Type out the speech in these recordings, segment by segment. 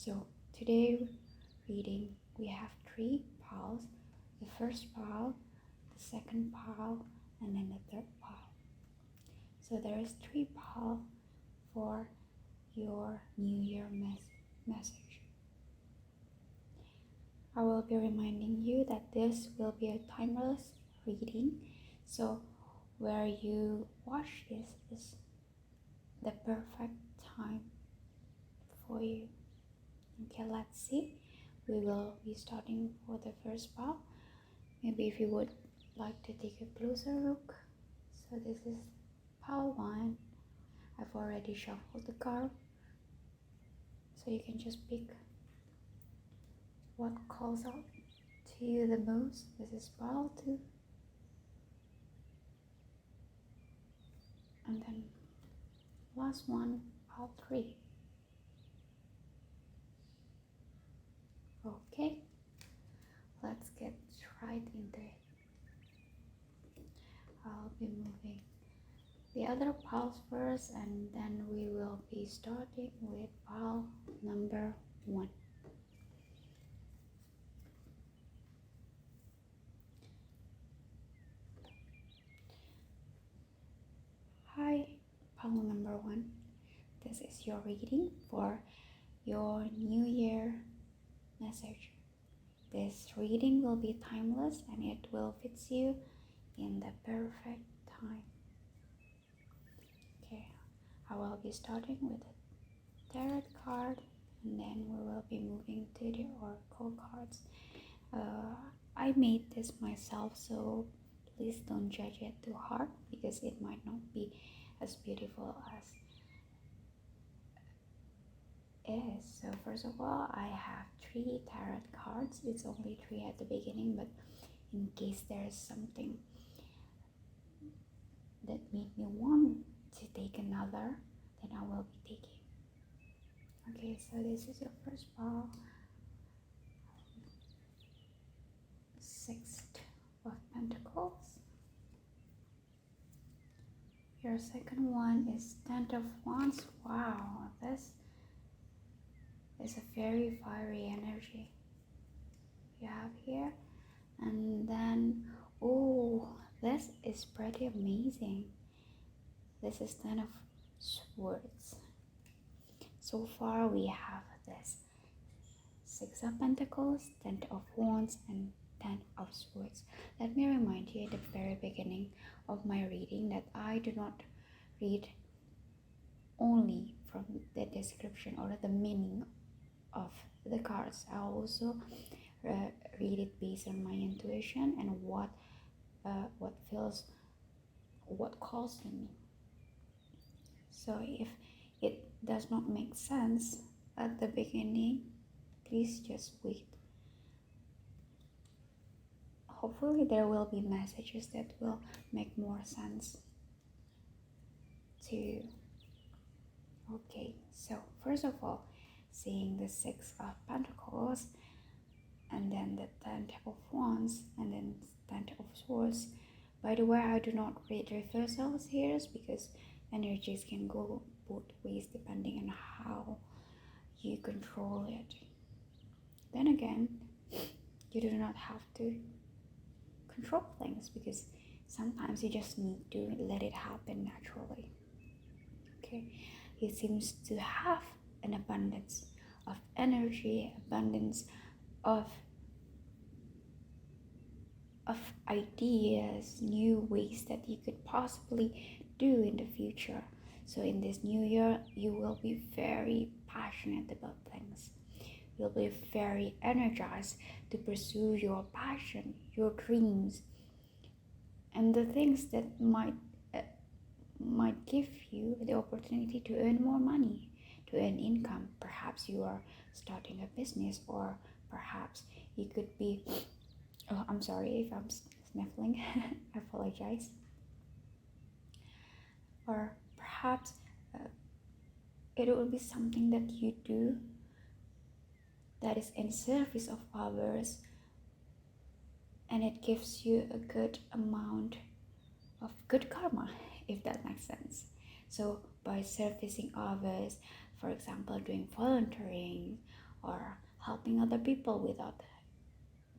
So today reading we have 3 piles. The first pile, the second pile, and then the third pile. So there is 3 piles for your New Year message. I will be reminding you that this will be a timeless reading. So where you watch this is the perfect time for you. Okay, let's see. We will be starting for the first pile. Maybe if you would like to take a closer look. So this is pile 1. I've already shuffled the card, so you can just pick what calls out to you the most. This is pile 2, and then last one, pile 3. Okay, let's get right into it. I'll be moving the other piles first, and then we will be starting with pile number 1. Hi, pile number 1. This is your reading for your New Year message. This reading will be timeless and it will fit you in the perfect time. Okay, I will be starting with a tarot card, and then we will be moving to the oracle cards. I made this myself, so please don't judge it too hard because it might not be as beautiful as is. So first of all, I have 3 tarot cards. It's only 3 at the beginning, but in case there's something that made me want to take another, then I will be taking. Okay, so this is your first pile. 6 of Pentacles. Your second one is 10 of Wands. Wow, this is a very fiery energy you have here. And then, oh, this is pretty amazing. This is 10 of Swords. So far we have this 6 of Pentacles, 10 of Wands, and 10 of Swords. Let me remind you at the very beginning of my reading that I do not read only from the description or the meaning of the cards. I also read it based on my intuition and what calls to me. So if it does not make sense at the beginning, please just wait. Hopefully there will be messages that will make more sense to you. Okay, so first of all, seeing the 6 of Pentacles, and then the 10 of Wands, and then 10 of Swords. By the way, I do not read reversals here because energies can go both ways depending on how you control it. Then again, you do not have to control things because sometimes you just need to let it happen naturally. Okay, he seems to have an abundance of energy, abundance of ideas, new ways that you could possibly do in the future. So in this new year, you will be very passionate about things. You'll be very energized to pursue your passion, your dreams, and the things that might give you the opportunity to earn more money, to earn income. Perhaps you are starting a business, or perhaps you could be, oh, I'm sorry if I'm sniffling, I apologize. Or perhaps it will be something that you do that is in service of others, and it gives you a good amount of good karma, if that makes sense. So by servicing others, for example, doing volunteering or helping other people without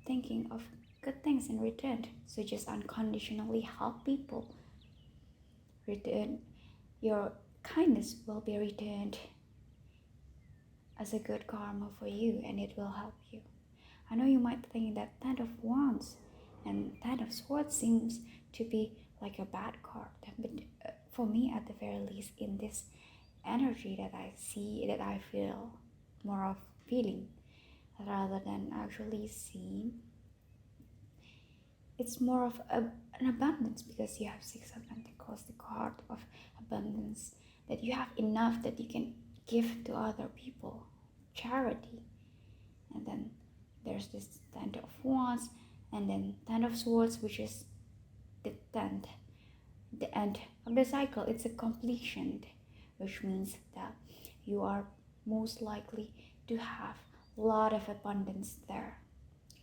thinking of good things in return. So just unconditionally help people. Return your kindness will be returned as a good karma for you, and it will help you. I know you might think that Ten of Wands and Ten of Swords seems to be like a bad card, but for me, at the very least, in this energy that I see, that I feel more of feeling rather than actually seeing, it's more of an abundance, because you have Six of Pentacles, the card of abundance, that you have enough that you can give to other people, charity. And then there's this Ten of Wands, and then Ten of Swords, which is the end of the cycle. It's a completion, which means that you are most likely to have a lot of abundance there.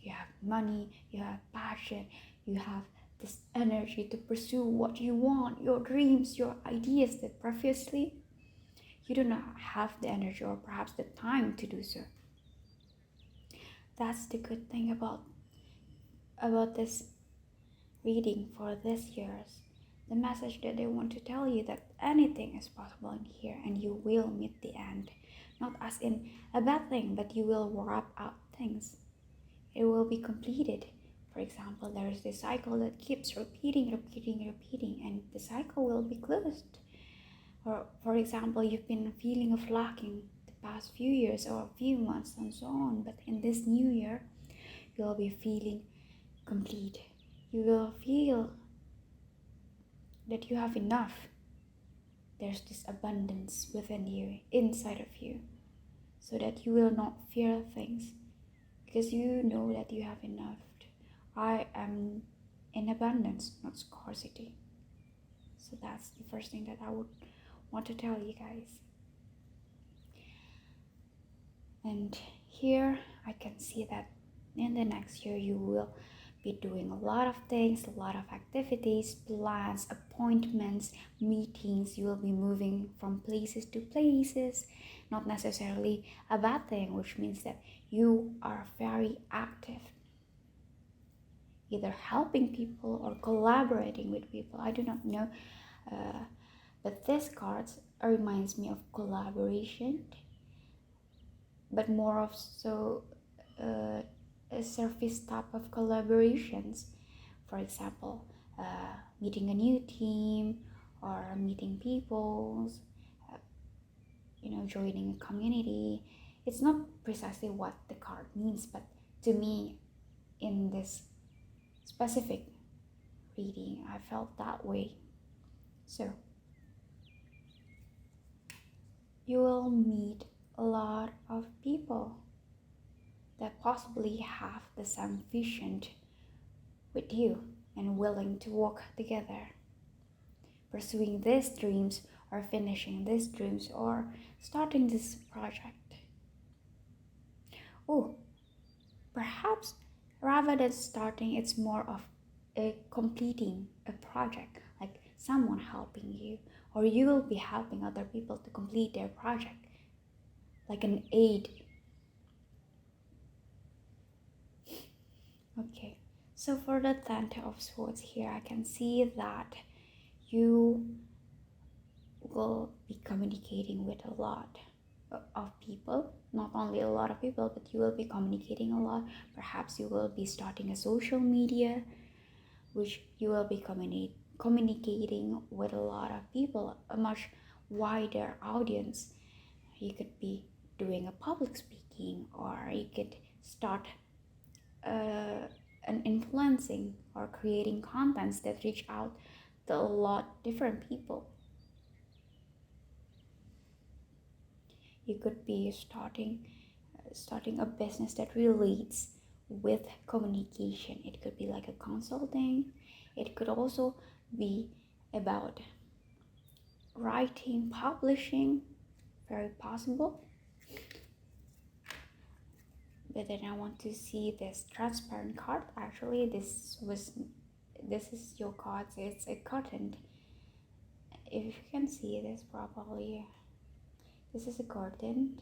You have money, you have passion, you have this energy to pursue what you want, your dreams, your ideas that previously you do not have the energy or perhaps the time to do so. That's the good thing about this reading for this year's. The message that they want to tell you, that anything is possible in here and you will meet the end. Not as in a bad thing, but you will wrap up things. It will be completed. For example, there is this cycle that keeps repeating, and the cycle will be closed. Or for example, you've been feeling of lacking the past few years or a few months and so on, but in this new year, you'll be feeling complete. You will feel that you have enough. There's this abundance within you, inside of you, so that you will not fear things, because you know that you have enough. I am in abundance, not scarcity. So that's the first thing that I would want to tell you guys. And here I can see that in the next year you will be doing a lot of things, a lot of activities, plans, appointments, meetings. You will be moving from places to places, not necessarily a bad thing, which means that you are very active, either helping people or collaborating with people. I do not know, but this card reminds me of collaboration, but more of a surface type of collaborations. For example, meeting a new team or meeting people, joining a community. It's not precisely what the card means, but to me, in this specific reading, I felt that way. So you will meet a lot of people that possibly have the same vision with you and willing to work together, pursuing these dreams or finishing these dreams or starting this project. Oh, perhaps rather than starting, it's more of a completing a project, like someone helping you, or you will be helping other people to complete their project, like an aid. Okay, so for the Ten of Swords here, I can see that you will be communicating with a lot of people. Not only a lot of people, but you will be communicating a lot. Perhaps you will be starting a social media, which you will be communicating with a lot of people, a much wider audience. You could be doing a public speaking, or you could start an influencing or creating contents that reach out to a lot different people. You could be starting a business that relates with communication. It could be like a consulting. It could also be about writing, publishing, very possible. But then I want to see this transparent card. Actually, this is your card. It's a curtain. If you can see this properly, this is a curtain.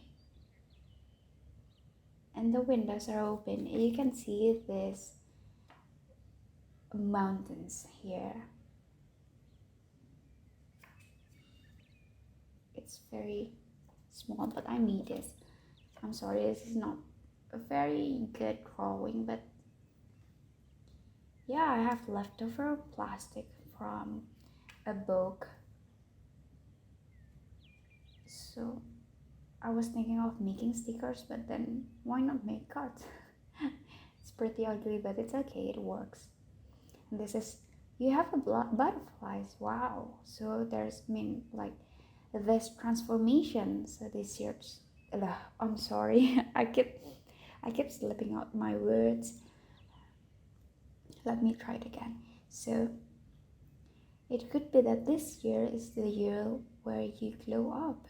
and the windows are open, you can see these mountains here. It's very small, but I need this. I'm sorry, this is not a very good drawing, but yeah, I have leftover plastic from a book, so I was thinking of making stickers, but then why not make cards? It's pretty ugly, but it's okay, it works. And this is, you have a butterflies, wow. So there's like this transformation. So this year's, I'm sorry, I keep slipping out my words. Let me try it again. So it could be that this year is the year where you glow up.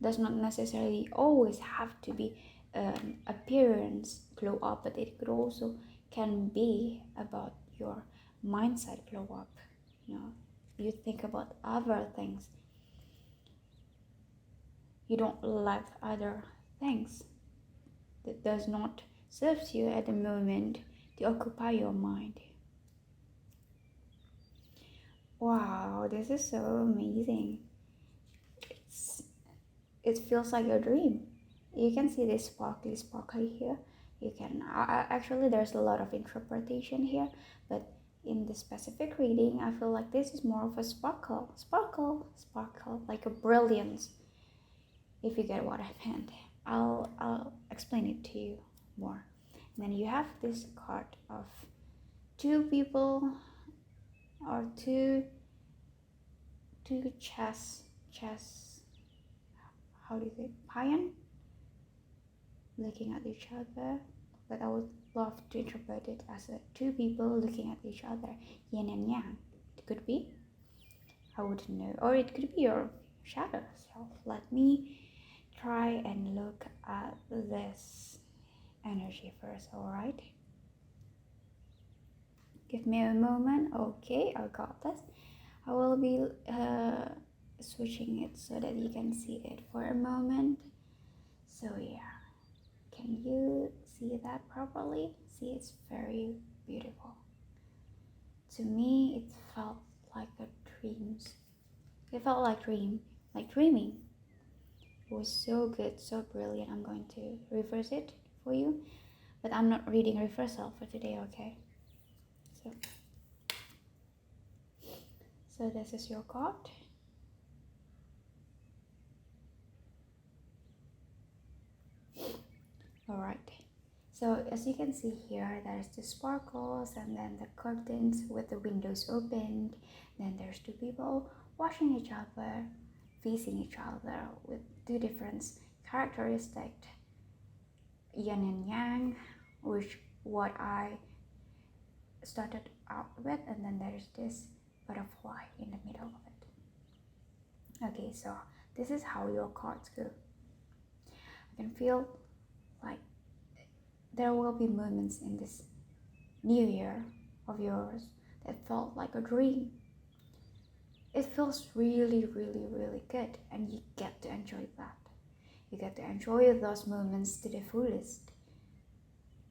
Does not necessarily always have to be an appearance glow up, but it could also can be about your mindset glow up. You know, you think about other things. You don't like other things that does not serve you at the moment to occupy your mind. Wow, this is so amazing. It feels like a dream. You can see this sparkly here. You can actually, there's a lot of interpretation here, but in the specific reading, I feel like this is more of a sparkle, like a brilliance. If you get what I meant, I'll explain it to you more. And then you have this card of two people, or two chess, how do you say, pion, looking at each other. But I would love to interpret it as two people looking at each other, yin and yang. It could be, I wouldn't know, or it could be your shadow self. Let me try and look at this energy first. All right, give me a moment. Okay, I got this. I will be switching it so that you can see it for a moment. So yeah, can you see that properly? See, it's very beautiful. To me, it felt like a dream. It felt like dreaming. It was so good, so brilliant. I'm going to reverse it for you, but I'm not reading reversal for today, okay? So this is your card. Alright, so as you can see here, there's the sparkles and then the curtains with the windows opened. Then there's two people watching each other, facing each other with two different characteristics, yin and yang, which what I started out with, and then there's this butterfly in the middle of it. Okay, so this is how your cards go. I can feel like there will be moments in this new year of yours that felt like a dream. It feels really, really, really good, and you get to enjoy that. You get to enjoy those moments to the fullest.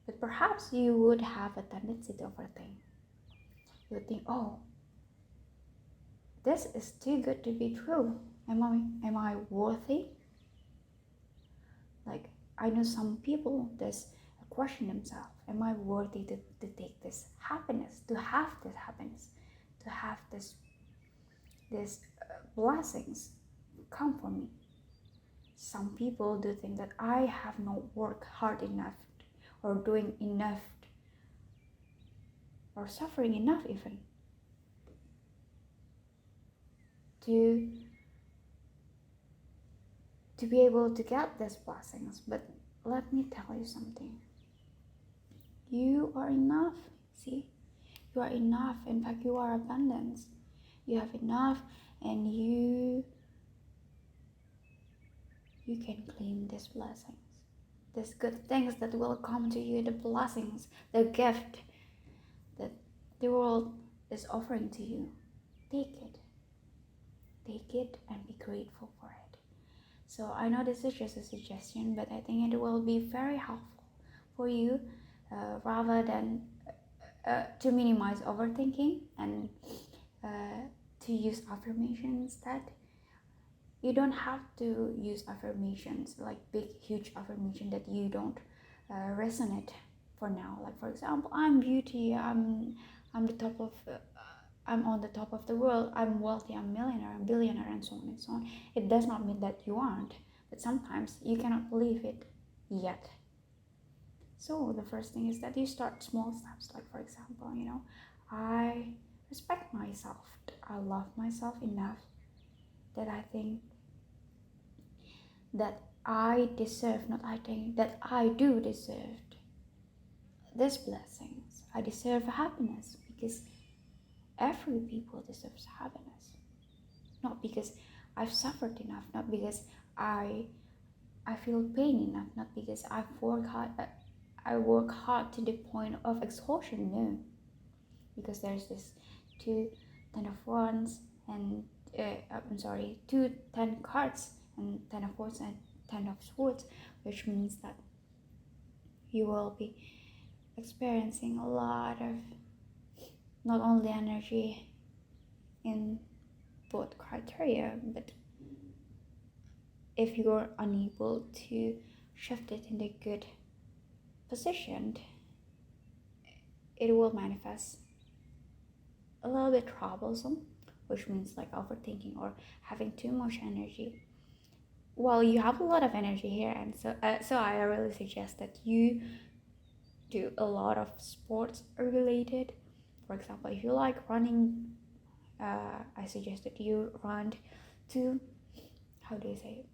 But perhaps you would have a tendency to overthink. You would think, oh, this is too good to be true. Am I worthy? Like, I know some people just question themselves, am I worthy to take this happiness, to have this happiness, to have this blessings come for me? Some people do think that I have not worked hard enough, or doing enough, or suffering enough even to be able to get these blessings. But let me tell you something. You are enough. See, you are enough. In fact, you are abundance. You have enough, and you can claim these blessings, these good things that will come to you, the blessings, the gift that the world is offering to you. Take it and be grateful for it. So I know this is just a suggestion, but I think it will be very helpful for you, rather than to minimize overthinking and to use affirmations. That you don't have to use affirmations like big huge affirmation that you don't resonate for now. Like for example, I'm beauty, I'm the top of I'm on the top of the world, I'm wealthy, I'm millionaire, I'm billionaire, and so on and so on. It does not mean that you aren't, but sometimes you cannot believe it yet. So the first thing is that you start small steps. Like for example, I respect myself, I love myself enough that I think that I deserve, not I think, that I do deserve these blessings. I deserve happiness because every people deserves happiness. Not because I've suffered enough, not because I feel pain enough, not because I work hard to the point of exhaustion. No, because there's this two ten of wands and two 10 cards and 10 of wands and 10 of swords, which means that you will be experiencing a lot of not only energy in both criteria, but if you're unable to shift it in the good position, it will manifest a little bit troublesome, which means like overthinking or having too much energy. Well, you have a lot of energy here, and so I really suggest that you do a lot of sports related. For example, if you like running, I suggest that you run to, how do you say it?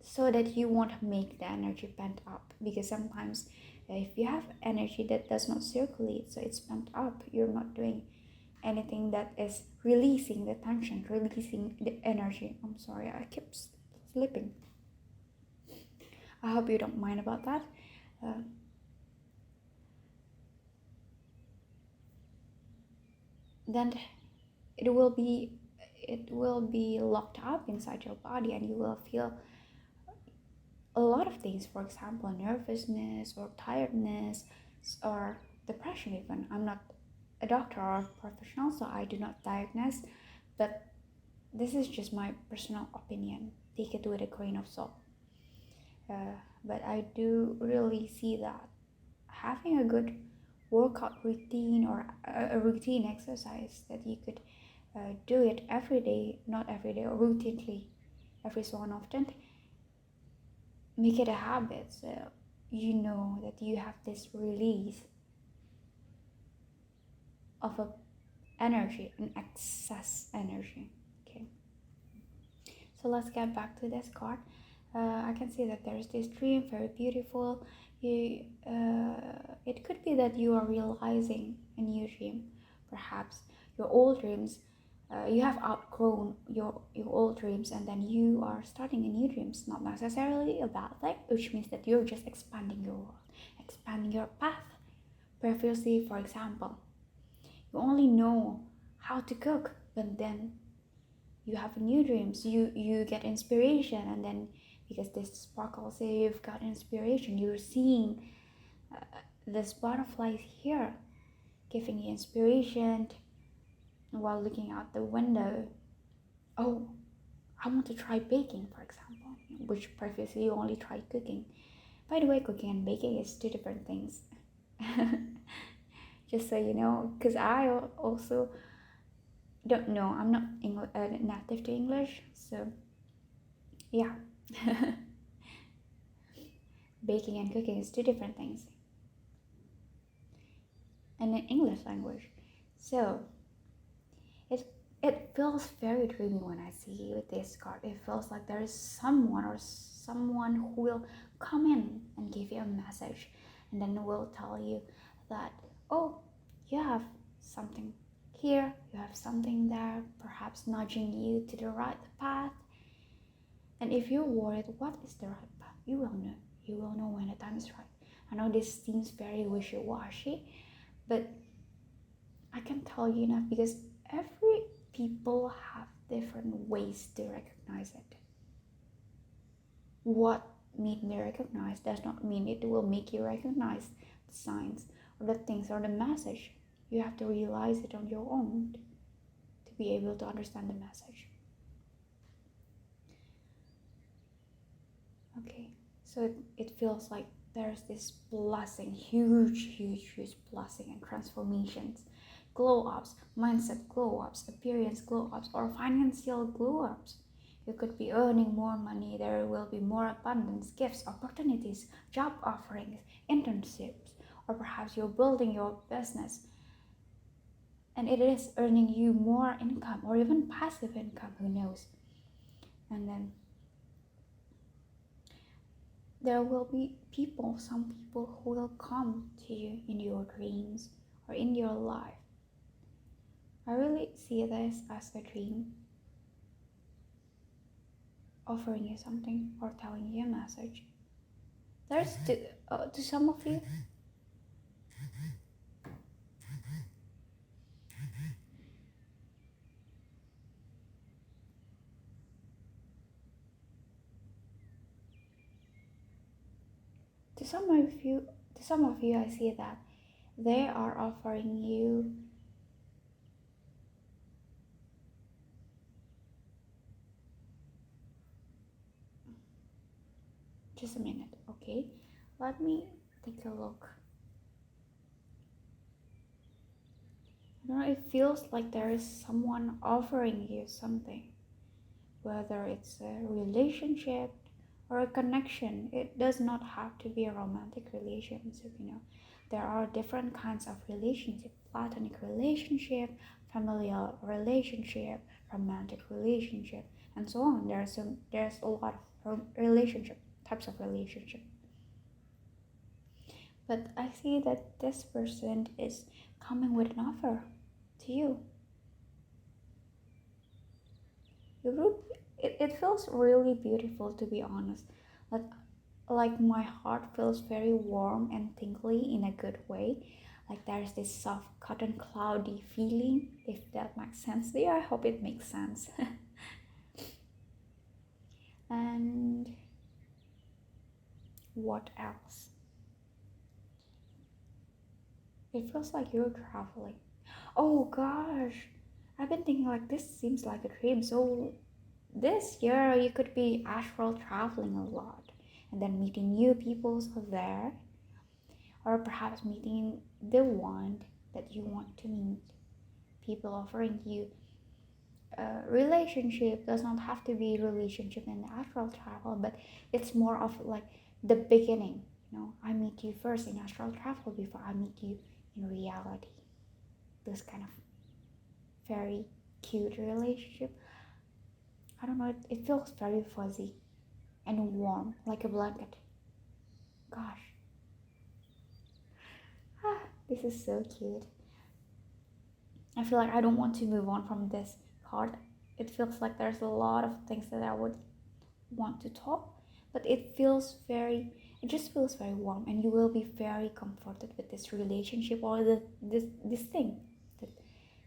So that you won't make the energy pent up, because sometimes if you have energy that does not circulate, so it's pent up, you're not doing anything that is releasing the tension, releasing the energy. I'm sorry, I keep slipping. I hope you don't mind about that. Then it will be locked up inside your body, and you will feel a lot of things. For example, nervousness or tiredness or depression even. I'm not a doctor or a professional, so I do not diagnose, but this is just my personal opinion. Take it with a grain of salt. But I do really see that having a good workout routine or a routine exercise that you could do it every day, not every day, or routinely, every so often, make it a habit, so you know that you have this release of a energy, an excess energy. Okay, so let's get back to this card. I can see that there is this dream, very beautiful. It could be that you are realizing a new dream, perhaps your old dreams. You have outgrown your old dreams, and then you are starting a new dreams. Not necessarily a bad thing, which means that you're just expanding your world, expanding your path. Previously, for example, you only know how to cook, but then you have new dreams. You get inspiration, and then because this sparkle say you've got inspiration, you're seeing this butterflies here, giving you inspiration while looking out the window. Oh, I want to try baking, for example, which previously you only tried cooking. By the way, cooking and baking is two different things. Just so you know, because I also don't know. I'm not native to English, so yeah. Baking and cooking is two different things in the English language. So it feels very dreamy when I see with this card. It feels like there is someone who will come in and give you a message, and then will tell you that, oh, you have something here, you have something there, perhaps nudging you to the right path. And if you're worried, what is the right path? You will know. You will know when the time is right. I know this seems very wishy-washy, but I can tell you enough, because every people have different ways to recognize it. What made me recognize does not mean it will make you recognize the signs or the things or the message. You have to realize it on your own to be able to understand the message. Okay, so it feels like there's this blessing, huge blessing and transformations, glow ups, mindset glow ups, appearance glow ups, or financial glow ups. You could be earning more money, there will be more abundance, gifts, opportunities, job offerings, internships, or perhaps you're building your business and it is earning you more income or even passive income, who knows. And then there will be some people who will come to you in your dreams or in your life. I really see this as a dream, offering you something or telling you a message. There's to some of you, to some of you, I see that they are offering you just a minute, okay? Let me take a look. You know, it feels like there is someone offering you something, whether it's a relationship or a connection. It does not have to be a romantic relationship, you know. There are different kinds of relationship: platonic relationship, familial relationship, romantic relationship, and so on. There's a lot of relationship types of relationship. But I see that this person is coming with an offer to you. It feels really beautiful, to be honest. Like, my heart feels very warm and tingly in a good way. Like there's this soft cotton cloudy feeling, if that makes sense. Yeah, I hope it makes sense. And what else? It feels like you're traveling. Oh gosh, I've been thinking like this seems like a dream. So this year you could be astral traveling a lot and then meeting new people there, or perhaps meeting the one that you want to meet. People offering you a relationship does not have to be relationship in astral travel, but it's more of like the beginning. You know, I meet you first in astral travel before I meet you in reality. This kind of very cute relationship. I don't know, it feels very fuzzy and warm, like a blanket. Gosh, this is so cute. I feel like I don't want to move on from this card. It feels like there's a lot of things that I would want to talk, but it just feels very warm, and you will be very comforted with this relationship or this thing that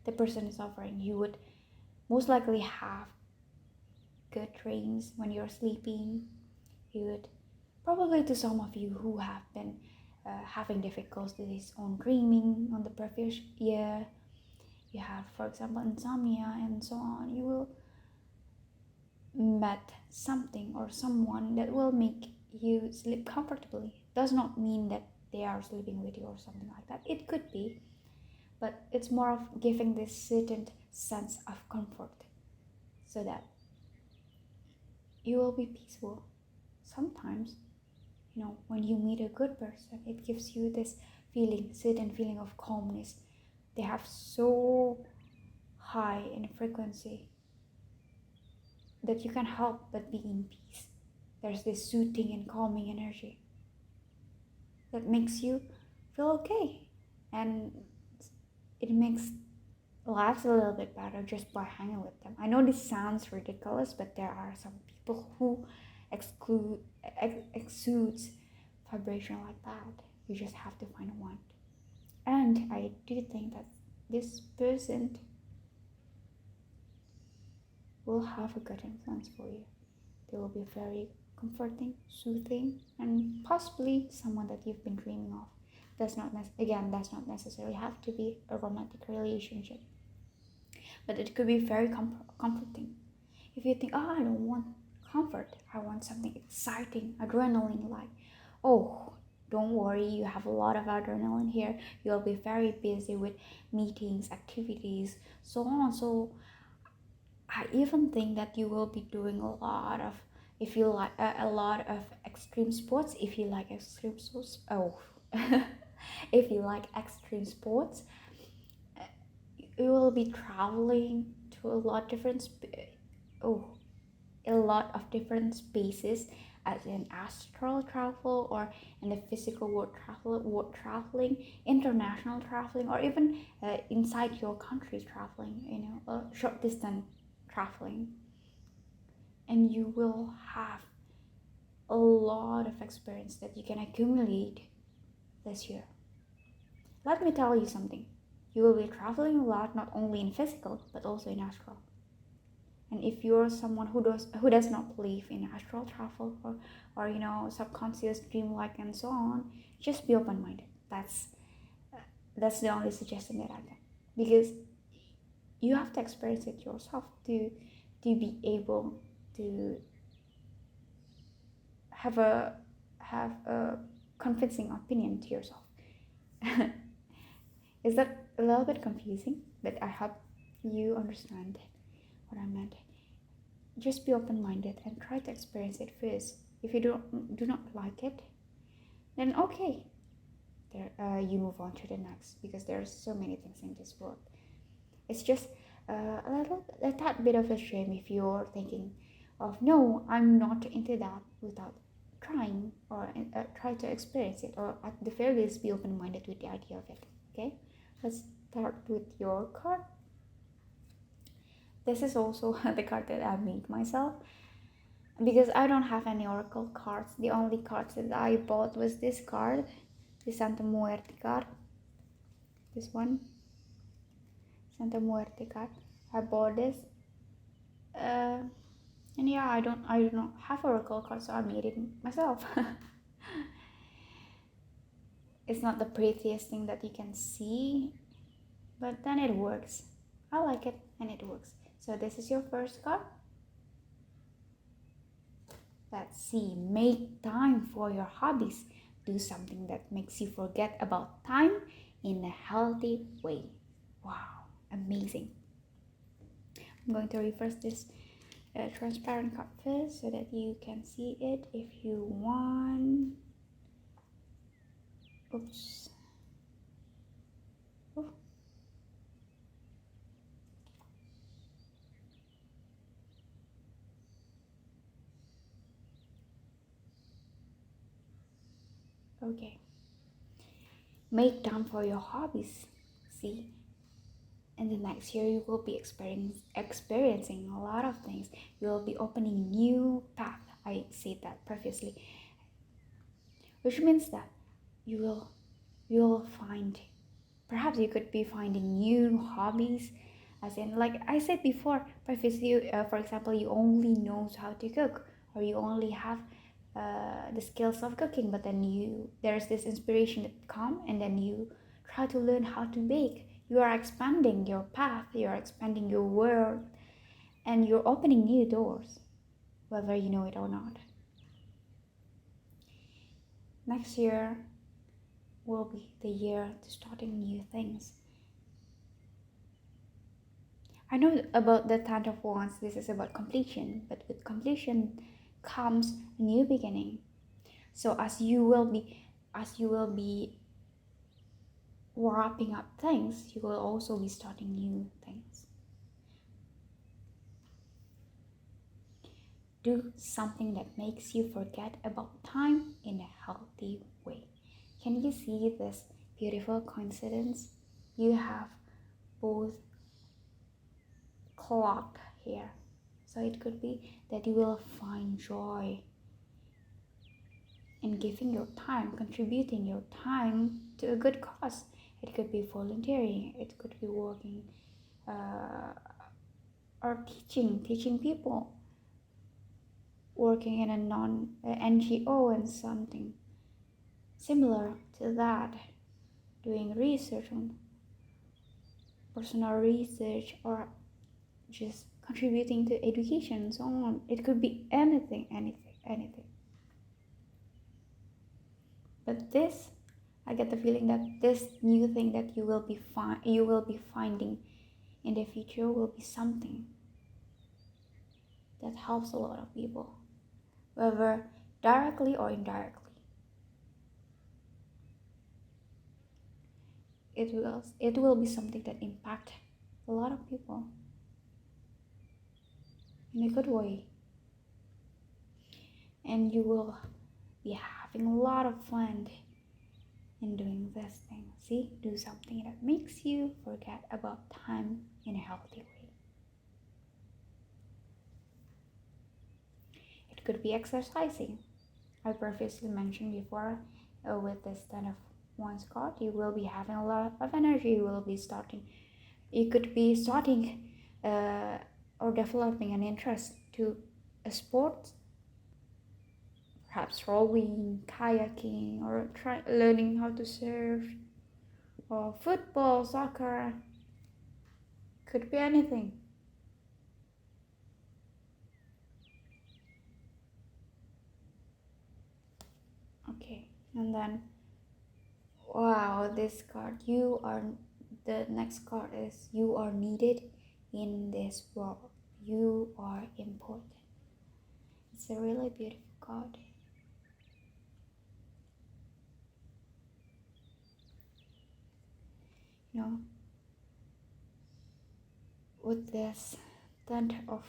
the person is offering. You would most likely have good dreams when you're sleeping. You would probably, to some of you who have been having difficulties on dreaming on the previous year, you have, for example, insomnia and so on, you will met something or someone that will make you sleep comfortably. Does not mean that they are sleeping with you or something like that. It could be, but it's more of giving this certain sense of comfort so that you will be peaceful. Sometimes, you know, when you meet a good person, it gives you this certain feeling of calmness. They have so high in frequency that you can't help but be in peace. There's this soothing and calming energy that makes you feel okay, and it makes lives a little bit better just by hanging with them. I know this sounds ridiculous, but there are some people who exudes vibration like that. You just have to find one. And I do think that this person will have a good influence for you. They will be very comforting, soothing, and possibly someone that you've been dreaming of. Does not necessarily have to be a romantic relationship, but it could be very comforting. If you think, oh, I don't want comfort, I want something exciting, adrenaline like, oh, don't worry, you have a lot of adrenaline here. You'll be very busy with meetings, activities, so on. So I even think that you will be doing a lot of, if you like a lot of extreme sports, if you like extreme sports, oh, if you like extreme sports, you will be traveling to a lot different oh, a lot of different spaces, as in astral travel or in the physical world traveling, international traveling, or even inside your country traveling, short distance traveling. And you will have a lot of experience that you can accumulate this year. Let me tell you something. You will be traveling a lot, not only in physical but also in astral. And if you're someone who does not believe in astral travel or subconscious dreamlike and so on, just be open-minded. That's the only suggestion that I can, because you have to experience it yourself to be able to have a convincing opinion to yourself. Is that a little bit confusing? But I hope you understand what I meant. Just be open-minded and try to experience it first. If you do not like it, then okay, you move on to the next, because there's so many things in this world. It's just a tad bit of a shame if you're thinking of, no, I'm not into that, without trying or try to experience it, or at the very least be open-minded with the idea of it. Okay, let's start with your card. This is also the card that I made myself, because I don't have any oracle cards. The only cards that I bought was this card, the Santa Muerte card. This one, Santa Muerte card. I bought this, and yeah, I do not have oracle cards, so I made it myself. It's not the prettiest thing that you can see, but then it works. I like it and it works. So this is your first card. Let's see. Make time for your hobbies. Do something that makes you forget about time in a healthy way. Wow, amazing. I'm going to reverse this transparent card first so that you can see it if you want. Oops. Oh. Okay. Make time for your hobbies. See, in the next year you will be experiencing a lot of things. You will be opening new path. I said that previously, which means that you will find, perhaps you could be finding new hobbies, as in, like I said before previously, for example, you only knows how to cook, or you only have the skills of cooking, but then there's this inspiration that come, and then you try to learn how to bake. You are expanding your path, you are expanding your world, and you're opening new doors, whether you know it or not. Next year will be the year to starting new things. I know about the Ten of Wands, this is about completion, but with completion comes a new beginning. So as you will be wrapping up things, you will also be starting new things. Do something that makes you forget about time in a healthy way. Can you see this beautiful coincidence? You have both clock here, so it could be that you will find joy in giving your time, contributing your time to a good cause. It could be volunteering, it could be working or teaching people. working in a non NGO and something similar to that, doing research on personal research, or just contributing to education and so on. It could be anything, anything, anything. But this, I get the feeling that this new thing that you will be finding in the future will be something that helps a lot of people, whether directly or indirectly. It will be something that impact a lot of people in a good way, and you will be having a lot of fun in doing this thing. See, do something that makes you forget about time in a healthy way. It could be exercising. I previously mentioned before, with this 10 of Wands card, you will be having a lot of energy. You could be starting or developing an interest to a sport, perhaps rowing, kayaking, or learning how to surf, or football, soccer. Could be anything. Okay, and then wow, this card, the next card is you are needed in this world. You are important. It's a really beautiful card. You know, with this ten of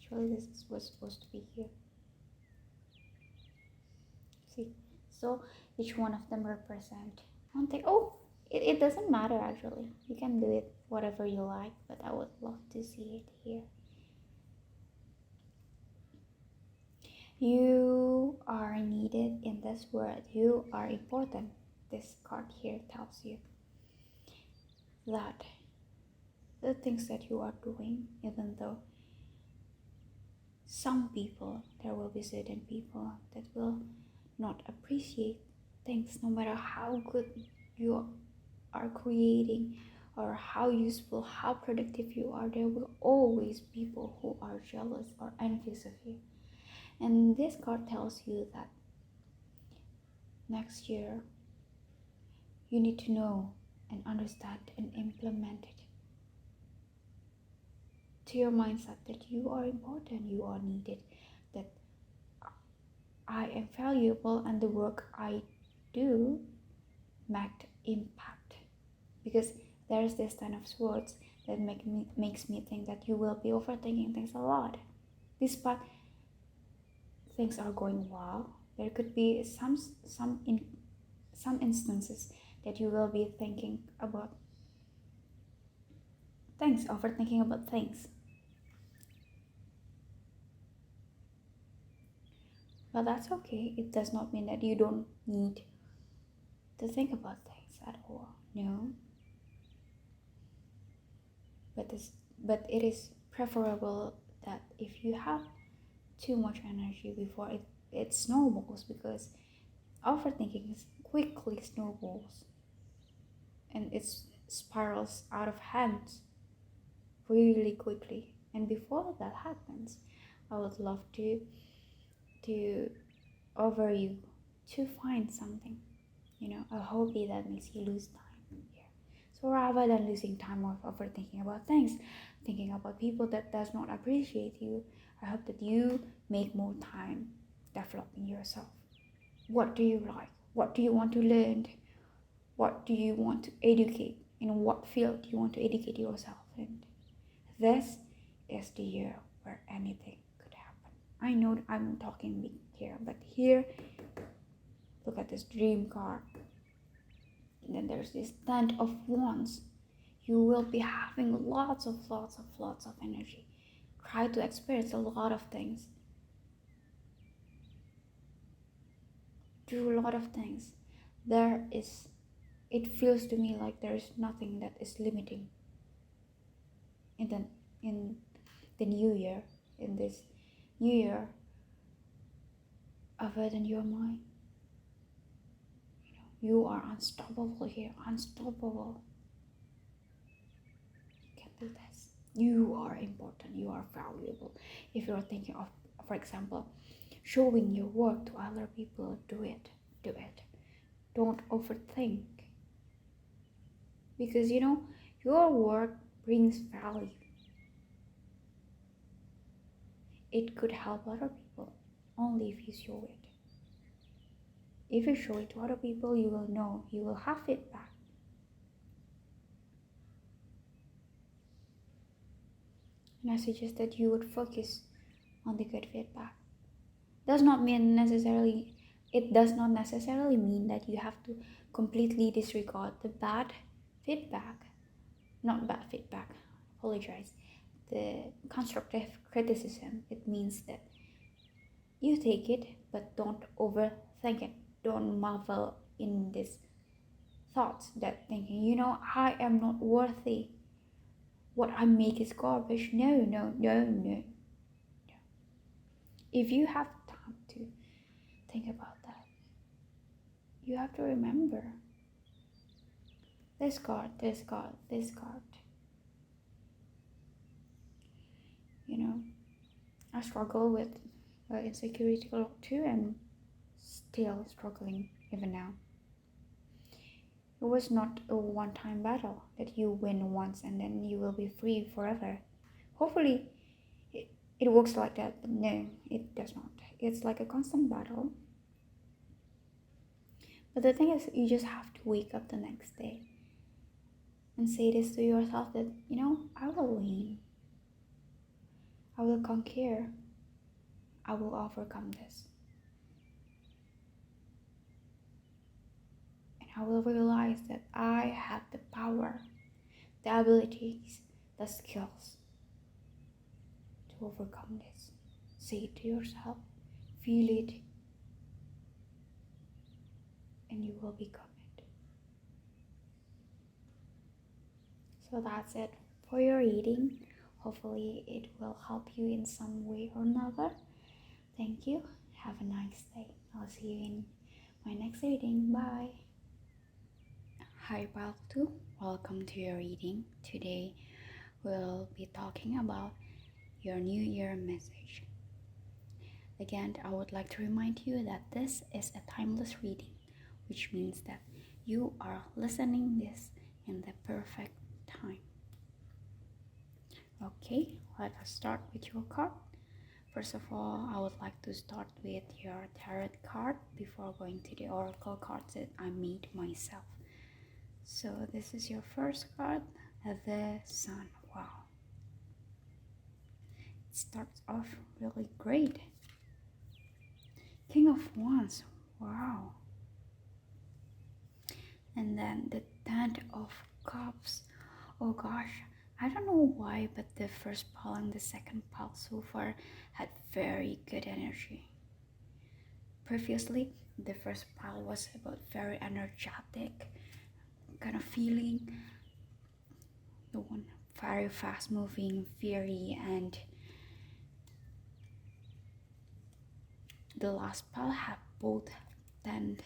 actually this was supposed to be here. See, so each one of them represent one thing. Oh, it doesn't matter actually. You can do it whatever you like, but I would love to see it here. You are needed in this world. You are important. This card here tells you that the things that you are doing, even though there will be certain people that will not appreciate things, no matter how good you are creating or how useful, how productive you are, there will always be people who are jealous or envious of you. And this card tells you that next year you need to know and understand and implement it to your mindset that you are important, you are needed, that I am valuable, and the work I do make impact. Because there's this 10 of swords that makes me think that you will be overthinking things a lot. Despite things are going well, there could be some instances that you will be thinking about things, overthinking about things. But that's okay. It does not mean that you don't need to think about things at all. No. But it is preferable that if you have too much energy before it snowballs, because overthinking is quickly snowballs and it spirals out of hand really quickly. And before that happens, I would love to offer you to find something, a hobby that makes you lose time here. So rather than losing time of overthinking about things, thinking about people that does not appreciate you, I hope that you make more time developing yourself. What do you like? What do you want to learn? What do you want to educate? In what field do you want to educate yourself in? This is the year where anything could happen. I know I'm talking big here, but here, look at this dream card. And then there's this 10 of Wands. You will be having lots of energy. Try to experience a lot of things. Do a lot of things. It feels to me like there is nothing that is limiting in the new year. in this new year other than your mind. You are unstoppable here, unstoppable. You can do this. You are important, you are valuable. If you're thinking of, for example, showing your work to other people, do it. Don't overthink. Because your work brings value. It could help other people only if you show it. If you show it to other people, you will know, you will have feedback. And I suggest that you would focus on the good feedback. It does not necessarily mean that you have to completely disregard the bad feedback. Not bad feedback, apologize. The constructive criticism. It means that you take it, but don't overthink it. Don't marvel in this thoughts that thinking, I am not worthy. What I make is garbage. No. If you have time to think about that, you have to remember this card. I struggle with insecurity a lot too, and still struggling even now. It was not a one-time battle that you win once and then you will be free forever. Hopefully it works like that, but no, it does not. It's like a constant battle. But the thing is, you just have to wake up the next day and say this to yourself that, I will win. I will conquer. I will overcome this. And I will realize that I have the power, the abilities, the skills to overcome this. Say it to yourself, feel it, and you will become it. So that's it for your reading. Hopefully it will help you in some way or another. Thank you. Have a nice day. I'll see you in my next reading. Bye. Hi Pile 2. Welcome to your reading. Today we'll be talking about your New Year message. Again, I would like to remind you that this is a timeless reading, which means that you are listening this in the perfect time. Okay, let us start with your card. First of all, I would like to start with your tarot card before going to the oracle cards that I made myself. So this is your first card, the Sun. Wow. It starts off really great. King of Wands. Wow. And then the Ten of Cups. Oh gosh, I don't know why, but the first pile and the second pile so far had very good energy. Previously, the first pile was about very energetic kind of feeling. The one very fast moving, fiery, and the last pile had both Ten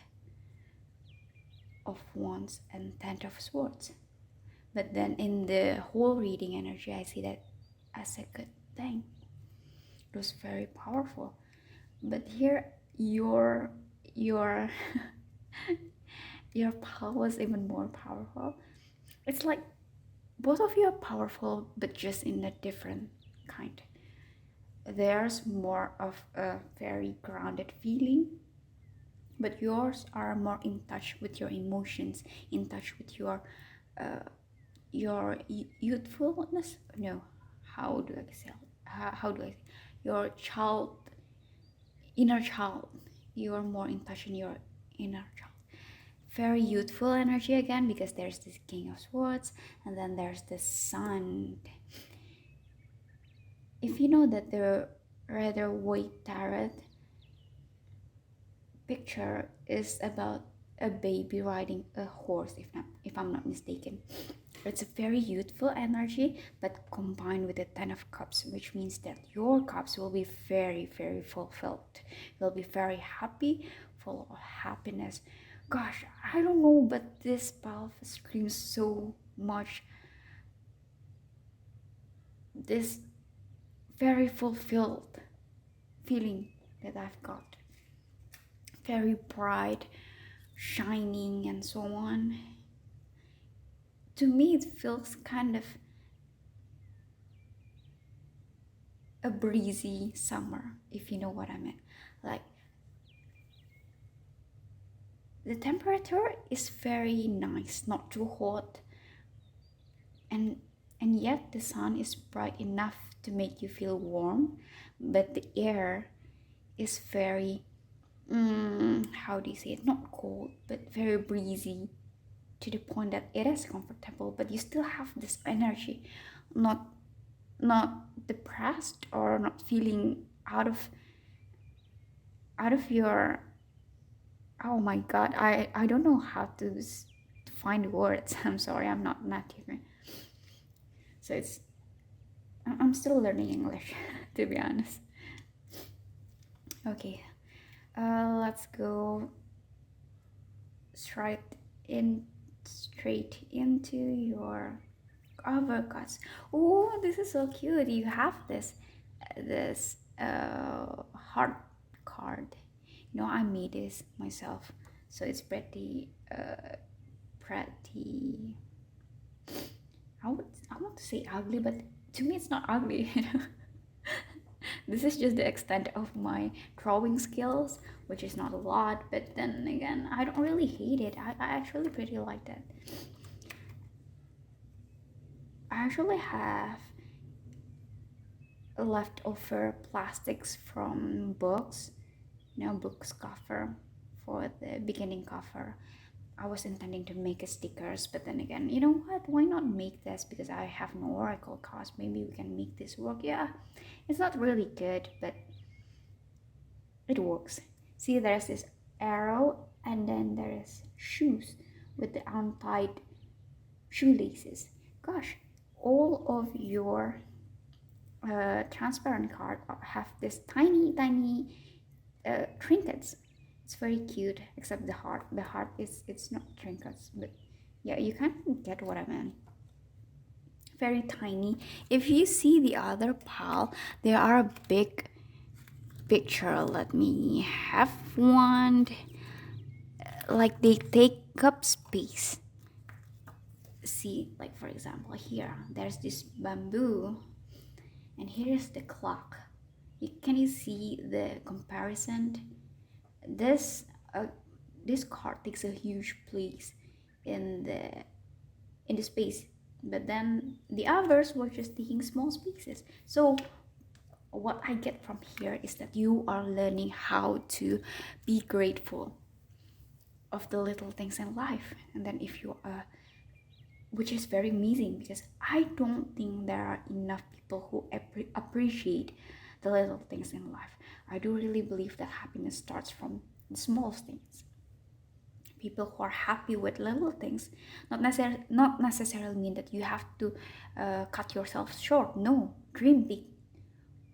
of Wands and Ten of Swords. But then in the whole reading energy, I see that as a good thing. It was very powerful. But here, your your pile was even more powerful. It's like both of you are powerful, but just in a different kind. There's more of a very grounded feeling, but yours are more in touch with your emotions, in touch with your youthfulness. No, how do I say? Your inner child. You are more in touch in your inner child. Very youthful energy again, because there's this King of Swords, and then there's the Sun. If you know that the Rider-Waite tarot picture is about a baby riding a horse, if I'm not mistaken. It's a very youthful energy, but combined with the Ten of Cups, which means that your cups will be very, very fulfilled. You'll be very happy, full of happiness. Gosh, I don't know, but this path screams so much. This very fulfilled feeling that I've got. Very bright, shining, and so on. To me, it feels kind of a breezy summer, if you know what I mean. Like, the temperature is very nice, not too hot, and yet the sun is bright enough to make you feel warm, but the air is very how do you say it, not cold but very breezy, to the point that it is comfortable, but you still have this energy, not depressed or not feeling out of your, oh my god, I don't know how to find words. I'm sorry, I'm not native, so I'm still learning English to be honest. Okay, let's go straight straight into your avocados. Oh, this is so cute. You have this heart card. You know, I made this myself, so it's pretty. I want to say ugly, but to me it's not ugly. You know, this is just the extent of my drawing skills, which is not a lot. But then again, I don't really hate it. I actually pretty like that. I actually have leftover plastics from books, you know, books cover for the beginning cover. I was intending to make a stickers, but then again, you know what? Why not make this? Because I have no oracle cards. Maybe we can make this work. Yeah, it's not really good, but it works. See, there's this arrow, and then there is shoes with the untied shoelaces. Gosh, all of your transparent card have this tiny trinkets. It's very cute, except the heart. The heart is, it's not trinkets, but yeah, you kind of get what I mean. Very tiny. If you see the other pile, there are a big picture. Let me have one. Like they take up space. See, like for example, here there's this bamboo, and here's the clock. Can you see the comparison? This this card takes a huge place in the space, but then the others were just taking small spaces. So what I get from here is that you are learning how to be grateful of the little things in life, and then if you which is very amazing, because I don't think there are enough people who appreciate the little things in life. I do really believe that happiness starts from the small things. People who are happy with little things, not necessarily mean that you have to cut yourself short. No, dream big.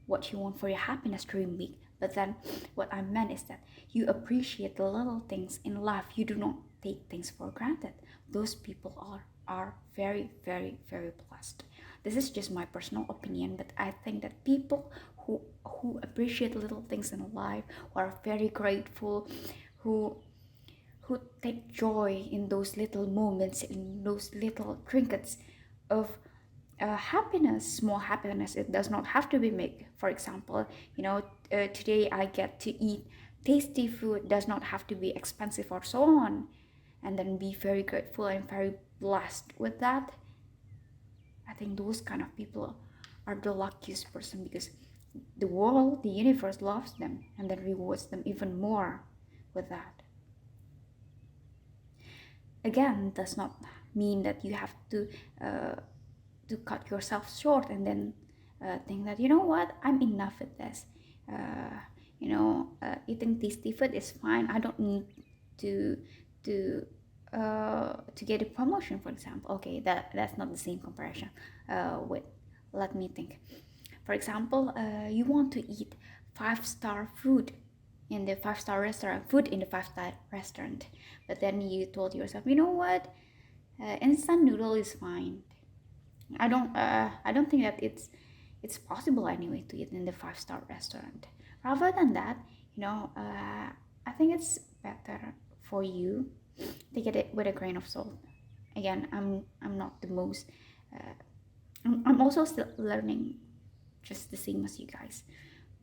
What you want for your happiness, dream big. But then what I meant is that you appreciate the little things in life. You do not take things for granted. Those people are very, very, very blessed. This is just my personal opinion, but I think that people who appreciate little things in life, who are very grateful, who take joy in those little moments, in those little trinkets of happiness, small happiness. It does not have to be big. For example, you know, today I get to eat tasty food, does not have to be expensive or so on, and then be very grateful and very blessed with that. I think those kind of people are the luckiest person, because the world, the universe loves them and then rewards them even more with that. Again, does not mean that you have to cut yourself short and then think that, you know what, I'm enough with this. Eating tasty food is fine. I don't need to to get a promotion, for example. Okay, that's not the same comparison. Wait, let me think. For example, you want to eat 5-star food in the 5-star restaurant, food in the 5-star restaurant, but then you told yourself, you know what, instant noodle is fine. I don't think that it's possible anyway to eat in the 5-star restaurant. Rather than that, I think it's better for you to get it with a grain of salt. Again, I'm not the most. I'm also still learning, just the same as you guys.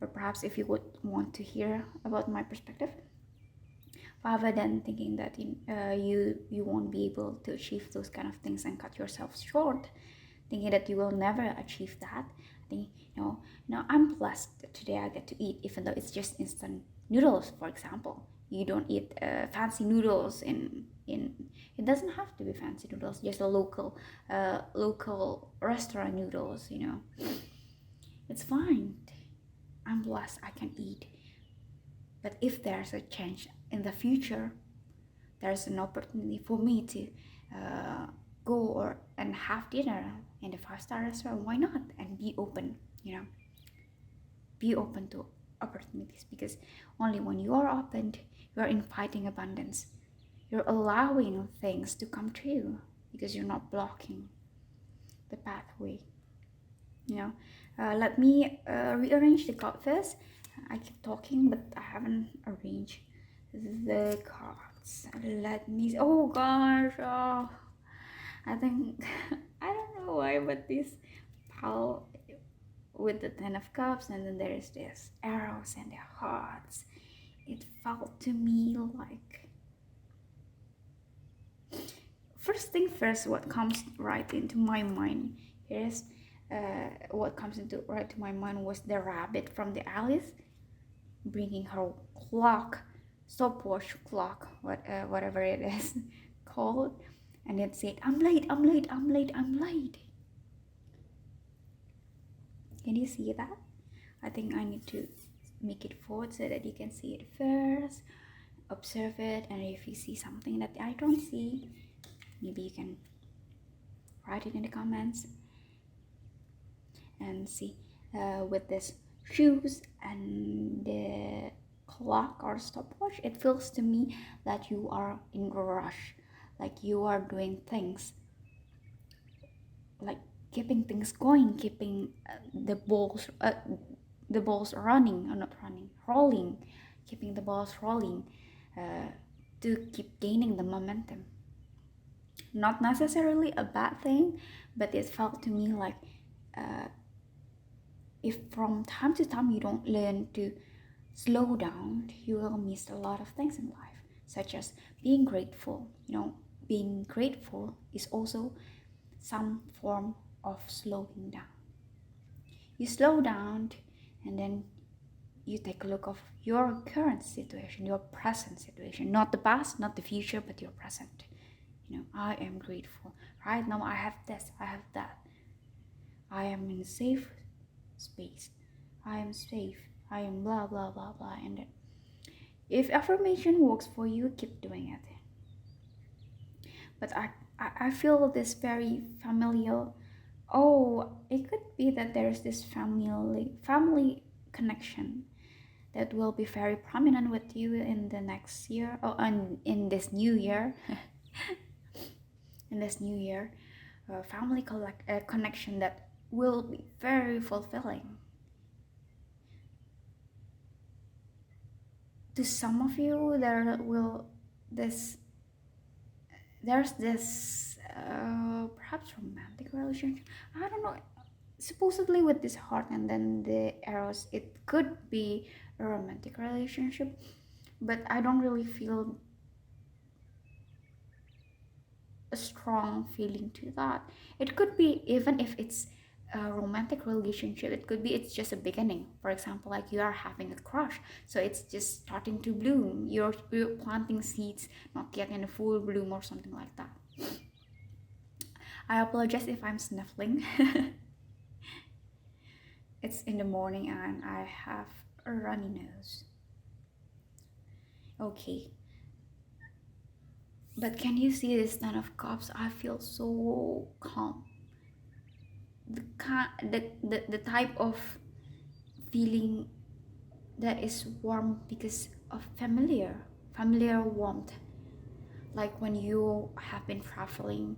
But perhaps if you would want to hear about my perspective, rather than thinking that you won't be able to achieve those kind of things and cut yourself short, thinking that you will never achieve that, I think, now I'm blessed that today I get to eat, even though it's just instant noodles, for example. You don't eat fancy noodles in it doesn't have to be fancy noodles, just a local restaurant noodles. It's fine. I'm blessed I can eat. But if there's a change in the future, there's an opportunity for me to go and have dinner in the 5-star restaurant. Why not? And be open. Be open to opportunities, because only when you are open, you are inviting abundance. You're allowing things to come true because you're not blocking the pathway. Let me rearrange the card first. I keep talking, but I haven't arranged the cards. Let me. Oh gosh! Oh, I think I don't know why, but this pile with the 10 of Cups, and then there is this arrows and the hearts. It felt to me like, first thing first, what comes right into my mind is what comes into right to my mind was the rabbit from the Alice bringing her clock, stopwatch clock, whatever it is called, and it said, "I'm late, I'm late, I'm late, I'm late." Can you see that? I think I need to make it forward so that you can see it first, observe it, and if you see something that I don't see, maybe you can write it in the comments. And see, with this shoes and the clock or stopwatch, it feels to me that you are in a rush, like you are doing things, like keeping things going, keeping the balls running, or not running, rolling, keeping the balls rolling, to keep gaining the momentum. Not necessarily a bad thing, but it felt to me like if from time to time you don't learn to slow down, you will miss a lot of things in life, such as being grateful. Being grateful is also some form of slowing down. You slow down, and then you take a look of your current situation, your present situation, not the past, not the future, but your present. I am grateful. Right now I have this, I have that. I am in a safe space. I am safe. I am blah blah blah blah. And then, if affirmation works for you, keep doing it. But I feel this very familial. Oh, it could be that there's this family connection that will be very prominent with you in the next year, and in this new year. In this new year, family connection that will be very fulfilling. To some of you, there's this perhaps romantic relationship. I don't know. Supposedly with this heart and then the arrows, it could be a romantic relationship, but I don't really feel a strong feeling to that. It could be, even if it's a romantic relationship, it could be it's just a beginning. For example, like you are having a crush, so it's just starting to bloom. You're planting seeds, not yet in a full bloom or something like that. I apologize if I'm sniffling. It's in the morning and I have a runny nose. Okay. But can you see this Ten of Cups? I feel so calm. The type of feeling that is warm because of familiar warmth, like when you have been traveling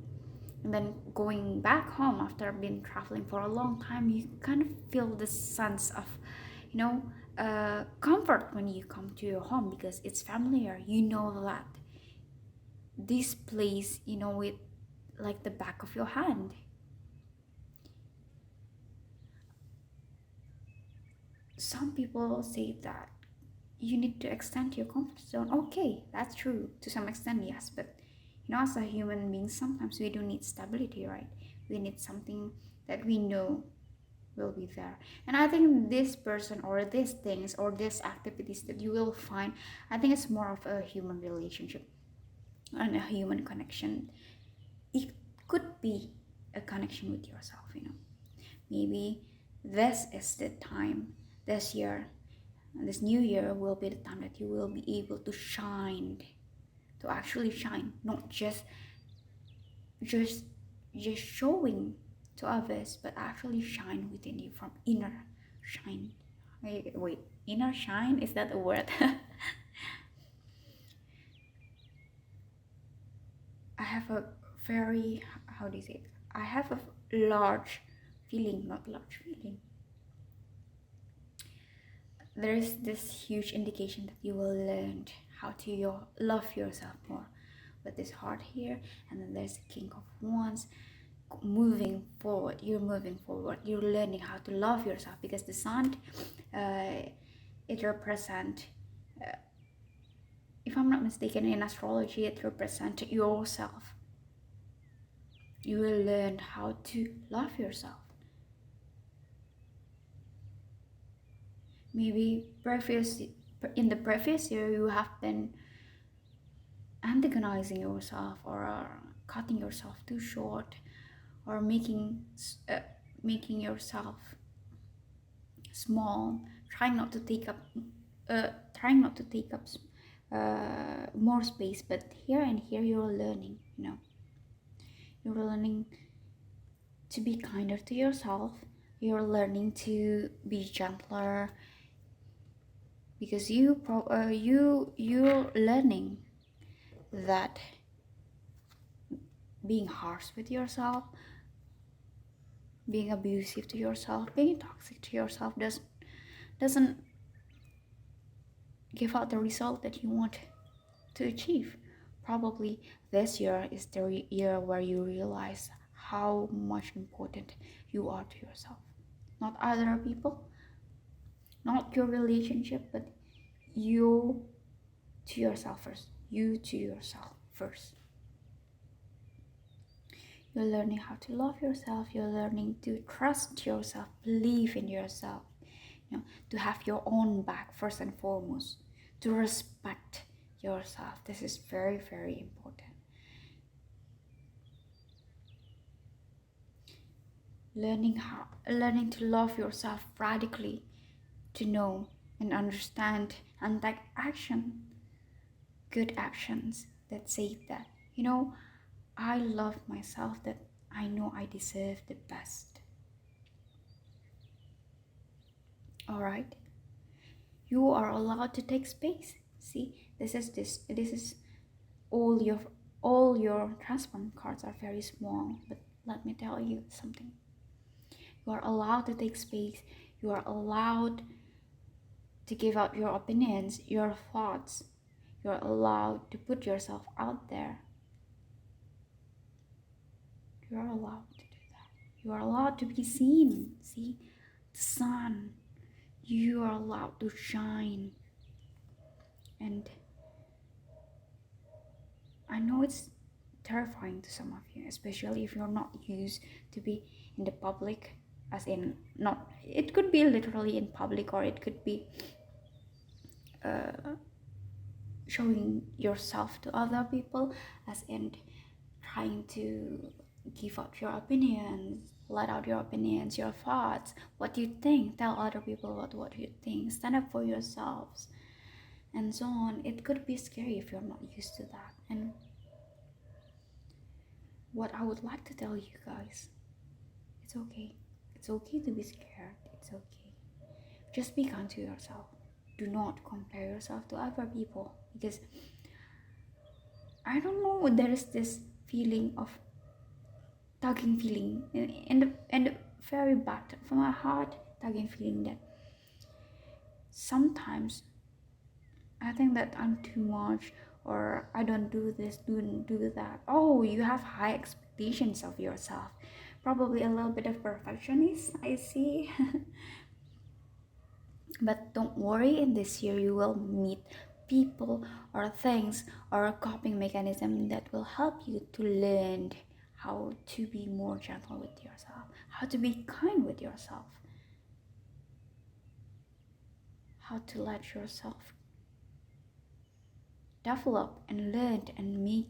and then going back home after being traveling for a long time, you kind of feel the sense of, you know, comfort when you come to your home because it's familiar. You know that this place, you know it like the back of your hand. Some people say that you need to extend your comfort zone. Okay, that's true to some extent, yes, but as a human being, sometimes we do need stability, right? We need something that we know will be there. And I think this person or these things or these activities that you will find, I think it's more of a human relationship and a human connection. It could be a connection with yourself. Maybe this is the time, this year, this new year will be the time that you will be able to shine, to actually shine, not just just showing to others, but actually shine within you from inner shine. Wait, inner shine, is that a word? I have a very, how do you say it? I have a large feeling, not large feeling. There's this huge indication that you will learn how to love yourself more with this heart here, and then there's the King of Wands. Moving forward, you're learning how to love yourself because the sun, it represents, if I'm not mistaken, in astrology it represents yourself. You will learn how to love yourself. Maybe in the previous year you have been antagonizing yourself or cutting yourself too short or making yourself small, trying not to take up more space. But here and here you're learning, you're learning to be kinder to yourself. You're learning to be gentler because you're learning that being harsh with yourself, being abusive to yourself, being toxic to yourself doesn't give out the result that you want to achieve. Probably this year is the year where you realize how much important you are to yourself. Not other people, not your relationship, but you to yourself first. You to yourself first. You're learning how to love yourself. You're learning to trust yourself, believe in yourself, to have your own back first and foremost, to respect yourself. This is very, very important. Learning to love yourself radically, to know and understand and take action, good actions that say that, I love myself, that I know I deserve the best. All right, you are allowed to take space. See, this is all your transform cards are very small, but let me tell you something. You are allowed to take space. You are allowed to give out your opinions, your thoughts. You are allowed to put yourself out there. You are allowed to do that. You are allowed to be seen. See, the sun. You are allowed to shine. And I know it's terrifying to some of you, especially if you're not used to be in the public, as in, not, it could be literally in public, or it could be showing yourself to other people, as in trying to give out your opinions, let out your opinions, your thoughts, what you think, tell other people about what you think, stand up for yourselves, and so on. It could be scary if you're not used to that. And what I would like to tell you guys, it's okay. It's okay to be scared. It's okay. Just be kind to yourself. Do not compare yourself to other people, because I don't know, there is this feeling of tugging feeling and very bad from my heart, tugging feeling that sometimes I think that I'm too much, or I don't do this, don't do that. Oh, you have high expectations of yourself. Probably a little bit of perfectionist, I see. But don't worry, in this year you will meet people or things or a coping mechanism that will help you to learn how to be more gentle with yourself, how to be kind with yourself, how to let yourself develop and learn and make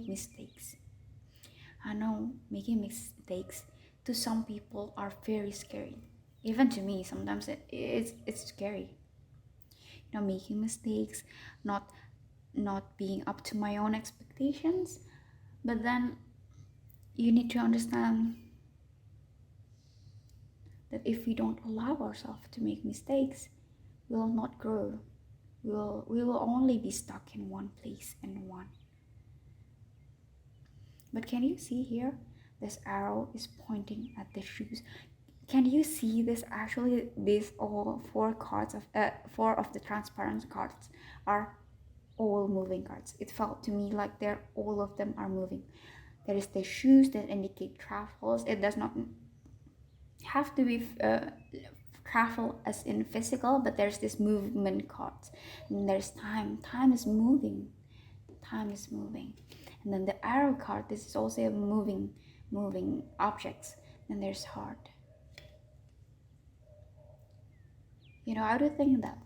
mistakes. I know making mistakes to some people are very scary. Even to me, sometimes it's scary. You know, making mistakes, not being up to my own expectations. But then you need to understand that if we don't allow ourselves to make mistakes, we will not grow. We will only be stuck in one place and one. But can you see here? This arrow is pointing at the shoes. Can you see this? Actually, these all four of the transparent cards are all moving cards. It felt to me like all of them are moving. There is the shoes that indicate travels. It does not have to be travel as in physical, but there's this movement cards. And there's time. Time is moving. Time is moving. And then the arrow card. This is also a moving objects. And there's heart. You know, I do think that,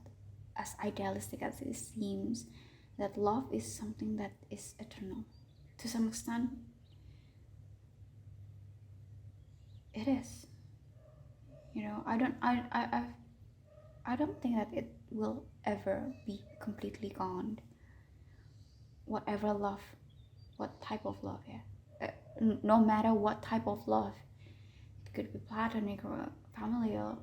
as idealistic as it seems, that love is something that is eternal. To some extent, it is. You know, I don't think that it will ever be completely gone. Whatever love, what type of love, yeah. No matter what type of love, it could be platonic or familial,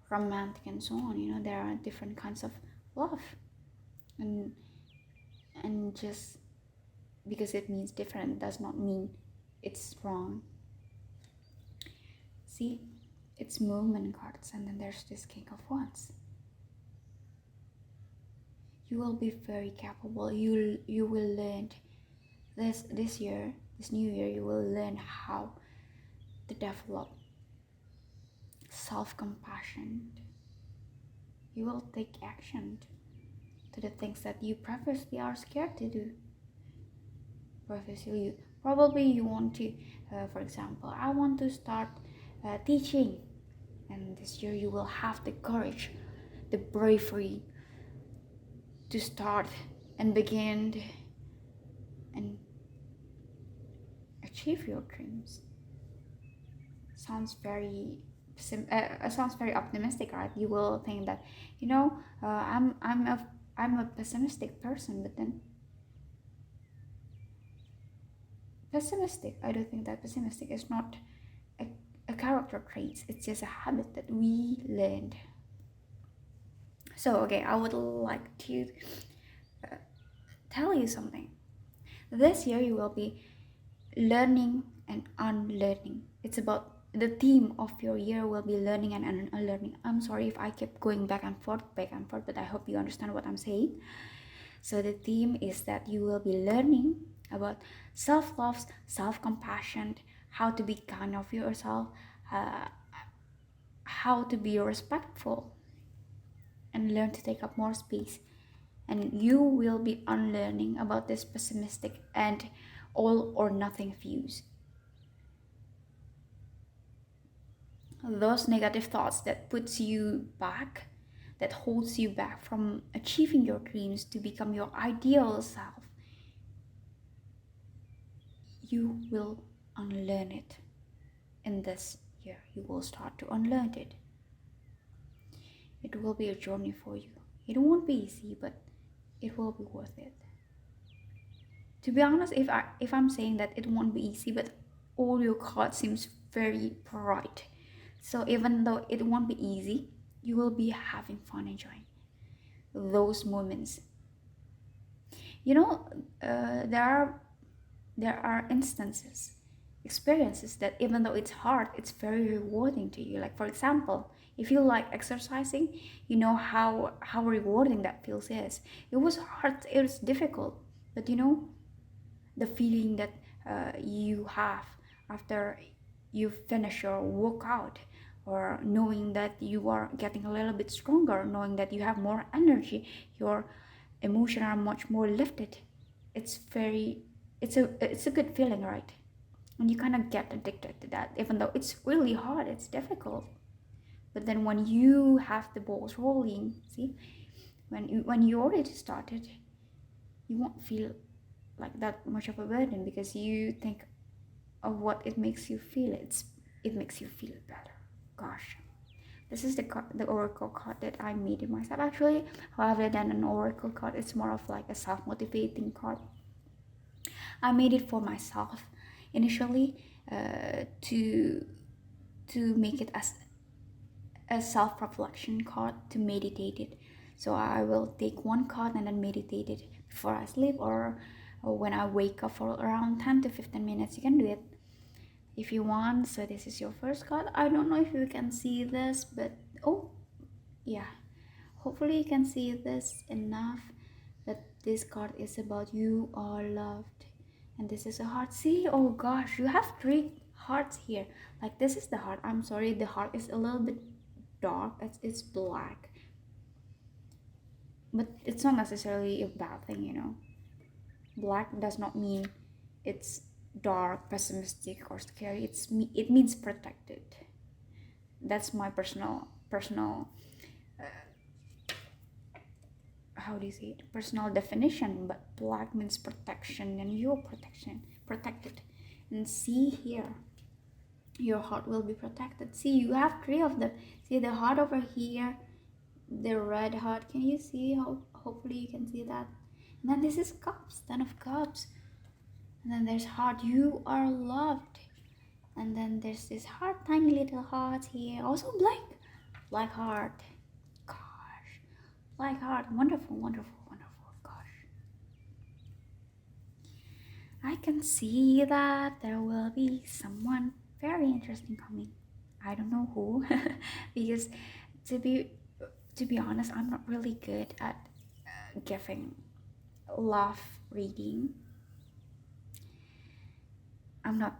romantic, and so on. You know, there are different kinds of love, and just because it means different does not mean it's wrong. See, it's movement cards, and then there's this King of Wands. You will be very capable. You will learn this year, this new year. You will learn how to develop self-compassion. You will take action to the things that you previously are scared to do. Previously, you want to, for example, I want to start teaching, and this year you will have the courage, the bravery to start and begin and achieve your dreams. Sounds very optimistic, right? You will think that, you know, I'm a pessimistic person, but then I don't think that pessimistic is not a character trait. It's just a habit that we learned. So okay, I would like to tell you something. This year you will be learning and unlearning. It's about the theme of your year will be learning and unlearning. I'm sorry if I keep going back and forth, but I hope you understand what I'm saying. So the theme is that you will be learning about self-love, self-compassion, how to be kind of yourself, how to be respectful, and learn to take up more space. And you will be unlearning about this pessimistic and all or nothing views. Those negative thoughts that puts you back, that holds you back from achieving your dreams to become your ideal self. You will unlearn it. In this year, you will start to unlearn it. It will be a journey for you. It won't be easy, but it will be worth it. To be honest, if I'm saying that it won't be easy, but all your cards seems very bright. So even though it won't be easy, you will be having fun enjoying those moments. You know, there are instances, experiences that even though it's hard, it's very rewarding to you. Like for example, if you like exercising, you know how rewarding that feels is. It was hard, it was difficult, but you know the feeling that you have after you finish your workout, or knowing that you are getting a little bit stronger, knowing that you have more energy, your emotions are much more lifted. It's very, it's a good feeling, right? And you kind of get addicted to that, even though it's really hard, it's difficult. But then when you have the balls rolling, see, when you already started, you won't feel like that much of a burden, because you think of what it makes you feel. It makes you feel better. Gosh, this is the oracle card that I made it myself. Actually, rather than an oracle card, it's more of like a self-motivating card. I made it for myself initially, to make it as a self-reflection card, to meditate it. So I will take one card and then meditate it before I sleep, or when I wake up for around 10 to 15 minutes. You can do it if you want. So this is your first card. I don't know if you can see this, but oh yeah, hopefully you can see this enough, that this card is about you are loved. And this is a heart. See, oh gosh, you have three hearts here. Like this is the heart. I'm sorry, the heart is a little bit dark. It's black, but it's not necessarily a bad thing, you know. Black does not mean it's dark, pessimistic, or scary. It means protected. That's my personal how do you say it, personal definition. But black means protection, and your protection protected. And see here, your heart will be protected. See, you have three of them. See the heart over here, the red heart. Can you see? Hopefully you can see that. And then this is cups, 10 of cups. And then there's heart, you are loved. And then there's this heart, tiny little heart here, also black heart. Gosh, black heart, wonderful, wonderful, wonderful. Gosh, I can see that there will be someone very interesting coming. I don't know who, because to be to be honest, I'm not really good at giving love reading. I'm not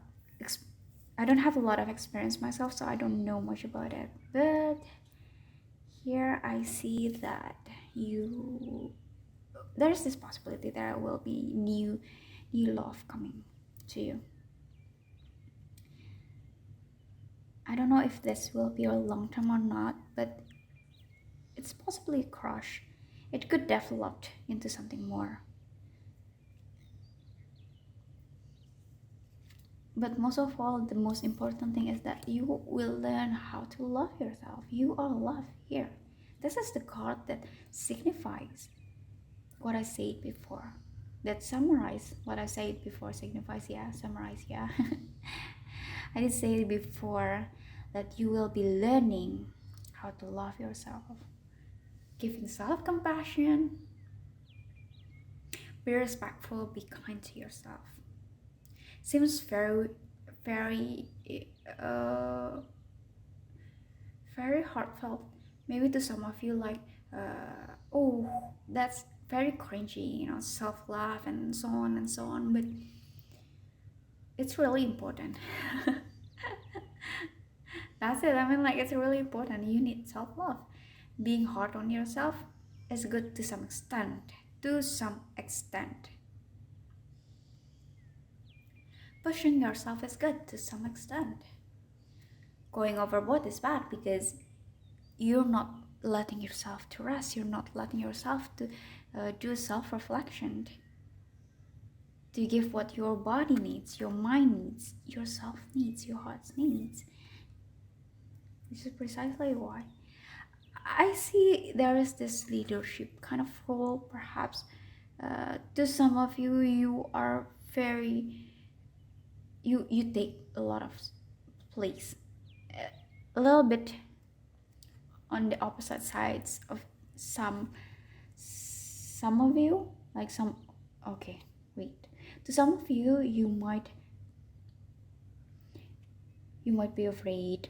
I don't have a lot of experience myself, so I don't know much about it. But here I see that you there's this possibility there will be new love coming to you. I don't know if this will be a long term or not, but it's possibly a crush. It could develop into something more. But most of all, the most important thing is that you will learn how to love yourself. You are loved here. This is the card that signifies what I said before. That summarize what I said before, signifies, yeah, summarize, yeah. I did say before that you will be learning how to love yourself, giving self-compassion, be respectful, be kind to yourself. Seems very uh very heartfelt. Maybe to some of you, like, oh, that's very cringy, you know, self-love and so on and so on. But it's really important. That's it. I mean, like, it's really important. You need self-love. Being hard on yourself is good to some extent. To some extent. Pushing yourself is good to some extent. Going overboard is bad, because you're not letting yourself to rest. You're not letting yourself to do self-reflection, to give what your body needs, your mind needs, yourself needs, your heart needs. This is precisely why I see there is this leadership kind of role, perhaps To some of you, you are very, you take a lot of place, a little bit on the opposite sides of some some of you, like some, okay, wait, to some of you, you might be afraid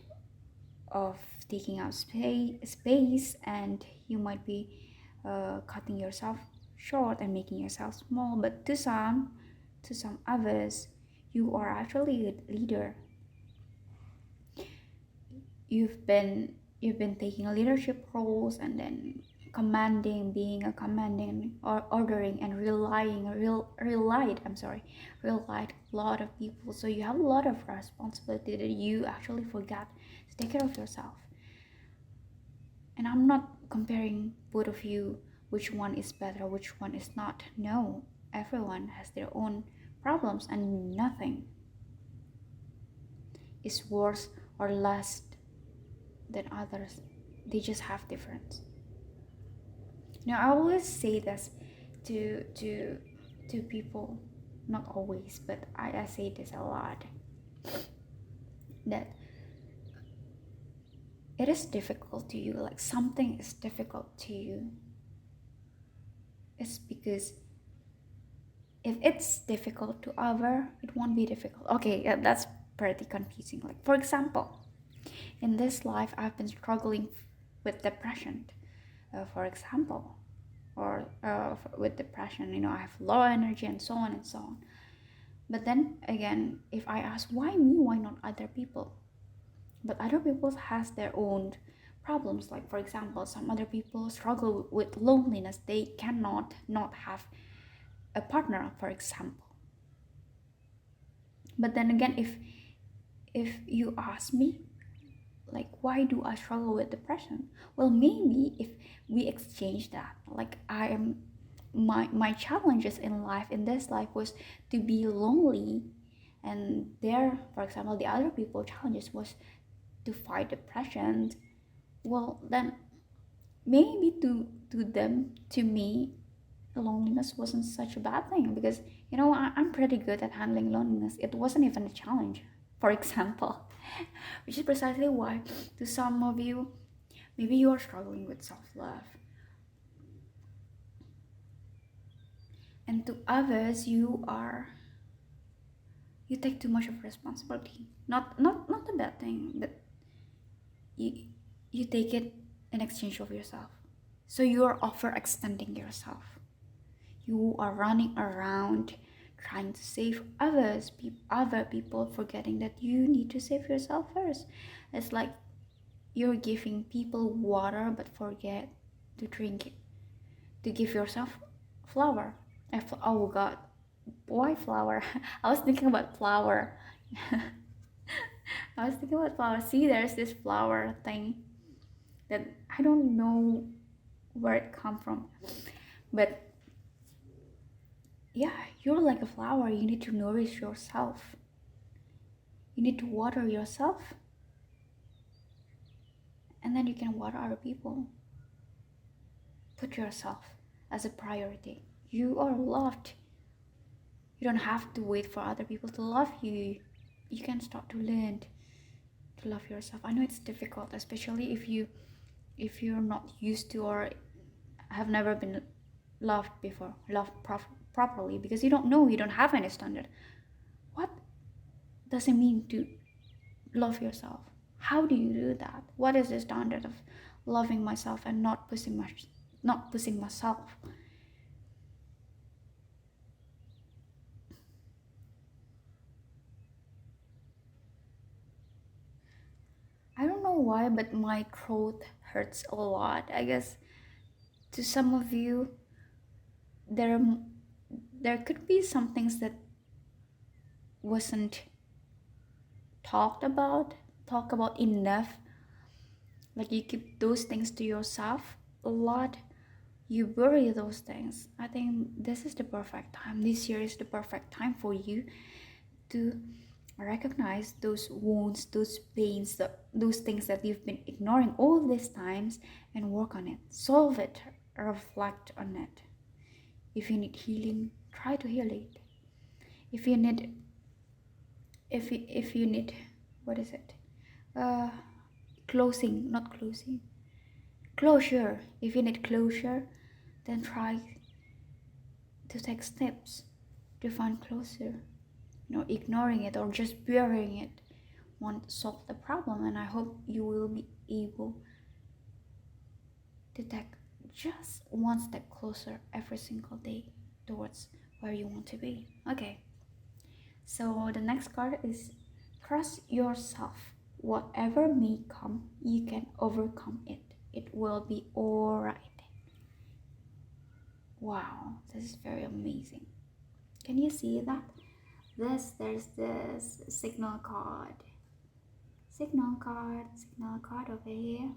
of taking out space, and you might be cutting yourself short and making yourself small. But to some others, you are actually a leader. You've been taking leadership roles, and then being a commanding or ordering, and relied a lot of people. So you have a lot of responsibility that you actually forgot to take care of yourself. And I'm not comparing both of you, which one is better, which one is not. No, everyone has their own problems, and nothing is worse or less than others. They just have difference. Now, I always say this to people, not always, but I say this a lot, that it is difficult to you, like something is difficult to you. It's because if it's difficult to other, it won't be difficult. Okay, yeah, that's pretty confusing. Like, for example, in this life, I've been struggling with depression, for example, or with depression. I have low energy and so on and so on. But then again, if I ask why me, why not other people? But other people has their own problems. Like, for example, some other people struggle with loneliness. They cannot not have a partner, for example. But then again, if you ask me, like, why do I struggle with depression? Well, maybe if we exchange that, like, my challenges in life, in this life, was to be lonely, and there, for example, the other people challenges was to fight depression. Well, then maybe to me, loneliness wasn't such a bad thing, because I'm pretty good at handling loneliness. It wasn't even a challenge, for example. Which is precisely why, to some of you, maybe you are struggling with self-love, and to others, you take too much of responsibility. Not a bad thing, but you you take it in exchange of yourself. So you are overextending yourself. You are running around trying to save other people, forgetting that you need to save yourself first. It's like you're giving people water but forget to drink it, to give yourself flower. Oh god, why flower? I was thinking about flower. I was thinking about flower. See, there's this flower thing that I don't know where it come from, but yeah, you're like a flower. You need to nourish yourself. You need to water yourself, and then you can water other people. Put yourself as a priority. You are loved. You don't have to wait for other people to love you. You can start to learn to love yourself. I know it's difficult, especially if you're not used to, or have never been loved before, properly, because you don't know, you don't have any standard. What does it mean to love yourself? How do you do that? What is the standard of loving myself and not pushing myself? I don't know why, but my throat hurts a lot. I guess to some of you, there there could be some things that wasn't talked about enough. Like, you keep those things to yourself a lot. You bury those things. I think this is the perfect time. This year is the perfect time for you to recognize those wounds, those pains, those things that you've been ignoring all these times, and work on it. Solve it. Reflect on it. If you need healing, try to heal it. If you need, if you need, what is it? Uh, closing, not closing. Closure. If you need closure, then try to take steps to find closure. Ignoring it or just burying it won't solve the problem. And I hope you will be able to take just one step closer every single day towards where you want to be. Okay, so the next card is trust yourself. Whatever may come, you can overcome it. It will be alright. Wow, this is very amazing. Can you see that? There's this signal card. Signal card over here.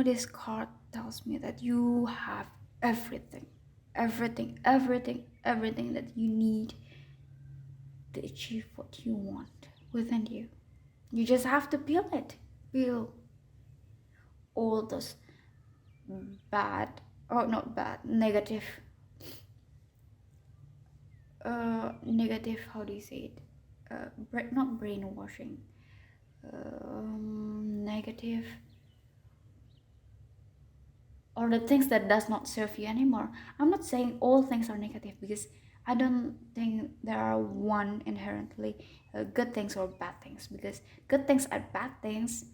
This card tells me that you have everything that you need to achieve what you want within you. You just have to feel it. Feel all those bad, or not bad, negative, how do you say it? Not brainwashing, negative, or the things that does not serve you anymore. I'm not saying all things are negative, because I don't think there are one inherently good things or bad things, because good things and bad things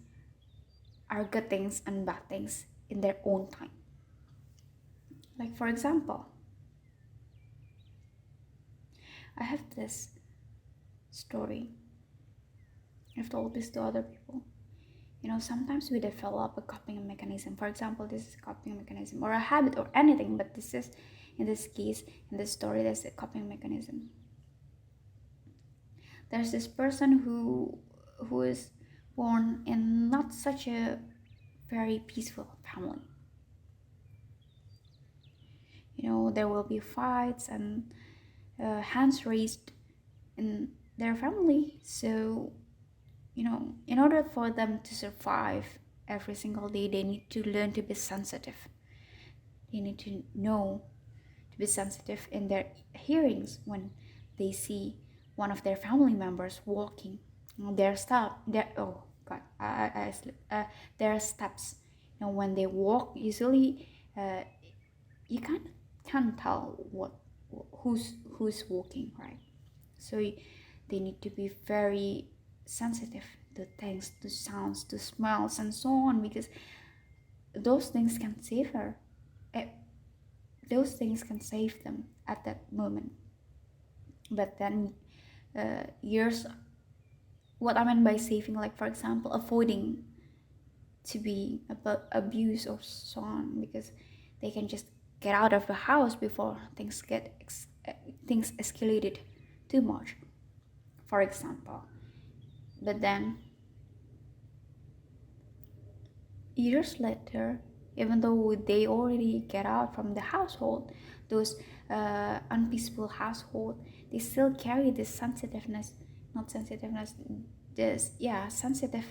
are good things and bad things in their own time. Like, for example, I have this story. I've told this to other people. Sometimes we develop a coping mechanism. For example, this is a coping mechanism or a habit or anything, but this is, in this case, in this story, there's a coping mechanism. There's this person who is born in not such a very peaceful family. There will be fights and hands raised in their family. So, in order for them to survive every single day, they need to learn to be sensitive. They need to know to be sensitive in their hearings when they see one of their family members walking. Their steps. When they walk, usually you can't tell who's walking, right? So they need to be very sensitive to things, to sounds, to smells, and so on, because those things can save her. Those things can save them at that moment. But then years, what I mean by saving, like, for example, avoiding to be abused or so on, because they can just get out of the house before things escalated too much, for example. But then years later, even though they already get out from the household, those unpeaceful household, they still carry this sensitiveness, not sensitiveness, sensitive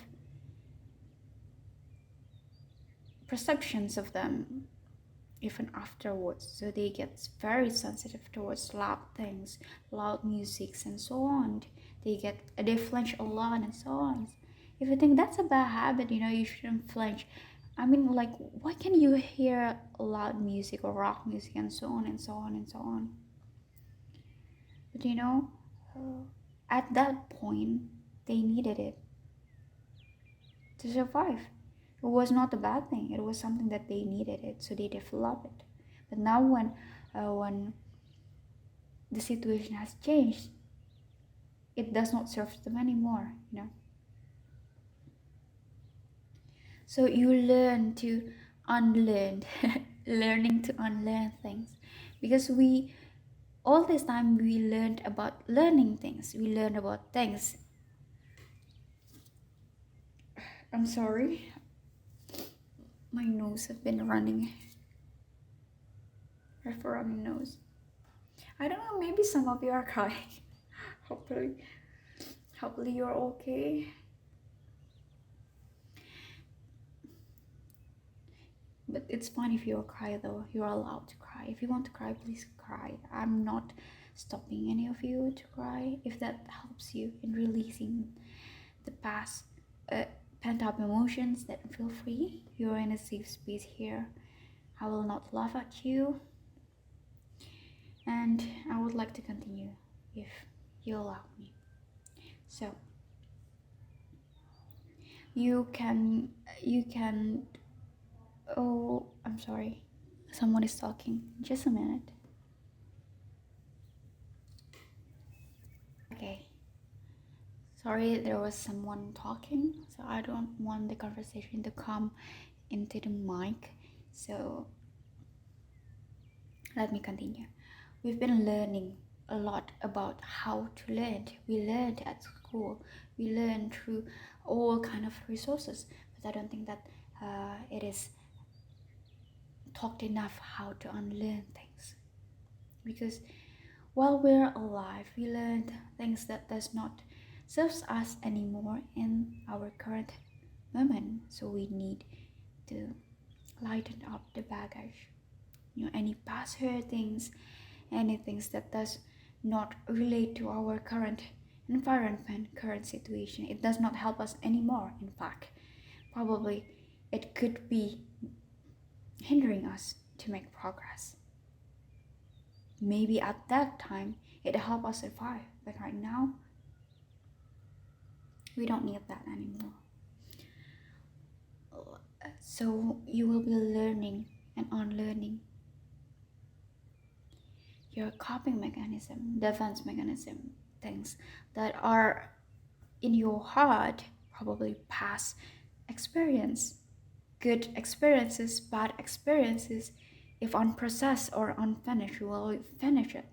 perceptions of them even afterwards. So they get very sensitive towards loud things, loud musics, and so on. They flinch a lot and so on. If you think that's a bad habit, you shouldn't flinch. I mean, like, why can you hear loud music or rock music and so on and so on and so on? But at that point, they needed it to survive. It was not a bad thing. It was something that they needed it, so they developed it. But now when the situation has changed, it does not serve them anymore, So you learn to unlearn, learning to unlearn things, because all this time we learned about learning things. We learned about things. I'm sorry. My nose has been running. I have a running nose. I don't know, maybe some of you are crying. Hopefully you're okay. But it's fine if you cry though. You're allowed to cry. If you want to cry, please cry. I'm not stopping any of you to cry. If that helps you in releasing the past uh, pent up emotions, then feel free. You're in a safe space here. I will not laugh at you, and I would like to continue if you allow me. So you can oh, I'm sorry, someone is talking. Just a minute. Okay, sorry, there was someone talking, so I don't want the conversation to come into the mic. So let me continue. We've been learning a lot about how to learn. We learned at school. We learned through all kind of resources, but I don't think that it is talked enough how to unlearn things. Because while we're alive, we learned things that does not serves us anymore in our current moment. So we need to lighten up the baggage. Any past hurt things, any things that does not relate to our current environment, current situation. It does not help us anymore. In fact, probably it could be hindering us to make progress. Maybe at that time it helped us survive, but right now we don't need that anymore. So you will be learning and unlearning your coping mechanism, defense mechanism, things that are in your heart, probably past experience, good experiences, bad experiences. If unprocessed or unfinished, you will finish it.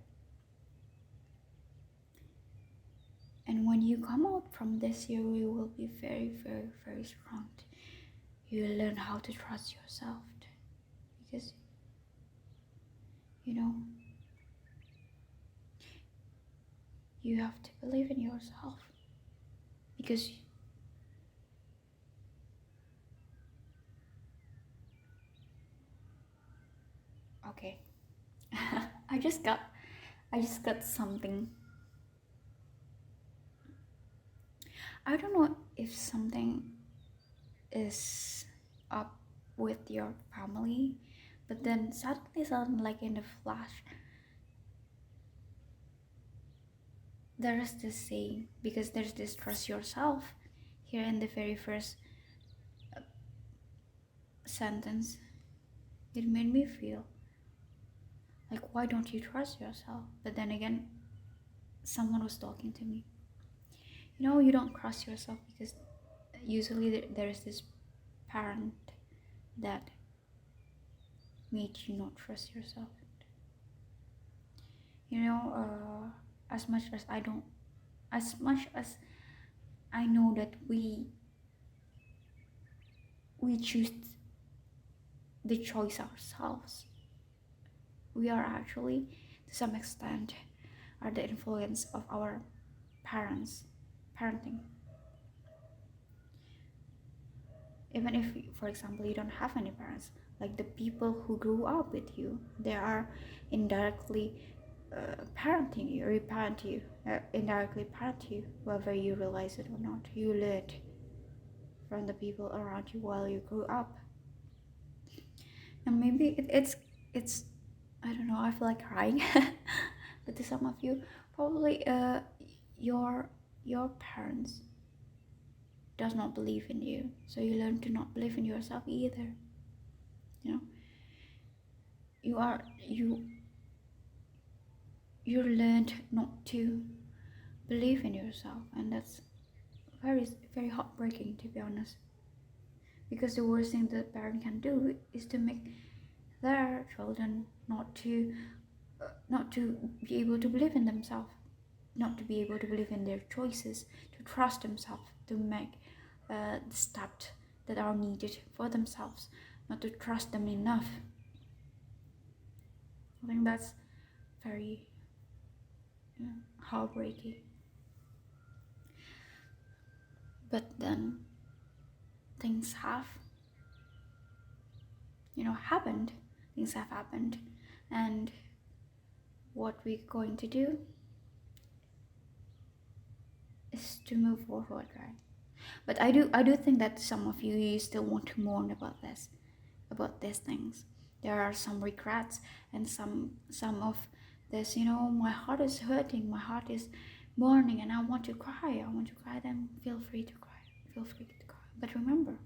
And when you come out from this, you will be very, very, very strong. You will learn how to trust yourself, because you have to believe in yourself. Because okay, I just got something. I don't know if something is up with your family, but then suddenly like in a flash, there is this saying, because there's this trust yourself here in the very first sentence. It made me feel like, why don't you trust yourself? But then again, someone was talking to me. You don't trust yourself because usually there is this parent that made you not trust yourself. As much as I know that we choose the choice ourselves, we are actually to some extent are the influence of our parents parenting. Even if, for example, you don't have any parents, like the people who grew up with you, they are indirectly parenting you, reparent you, indirectly parent you, whether you realize it or not. You learned from the people around you while you grew up. And maybe it's I don't know, I feel like crying. But to some of you, probably your parents does not believe in you, so you learn to not believe in yourself either. You learned not to believe in yourself, and that's very, very heartbreaking, to be honest, because the worst thing that a parent can do is to make their children not to be able to believe in themselves, not to be able to believe in their choices, to trust themselves, to make the steps that are needed for themselves, not to trust them enough. I think that's very heartbreaking. But then things have happened. Things have happened, and what we're going to do is to move forward, right? But I do think that some of you still want to mourn about these things. There are some regrets and some of this, my heart is hurting, my heart is mourning, and I want to cry. I want to cry. Then feel free to cry. Feel free to cry. But remember,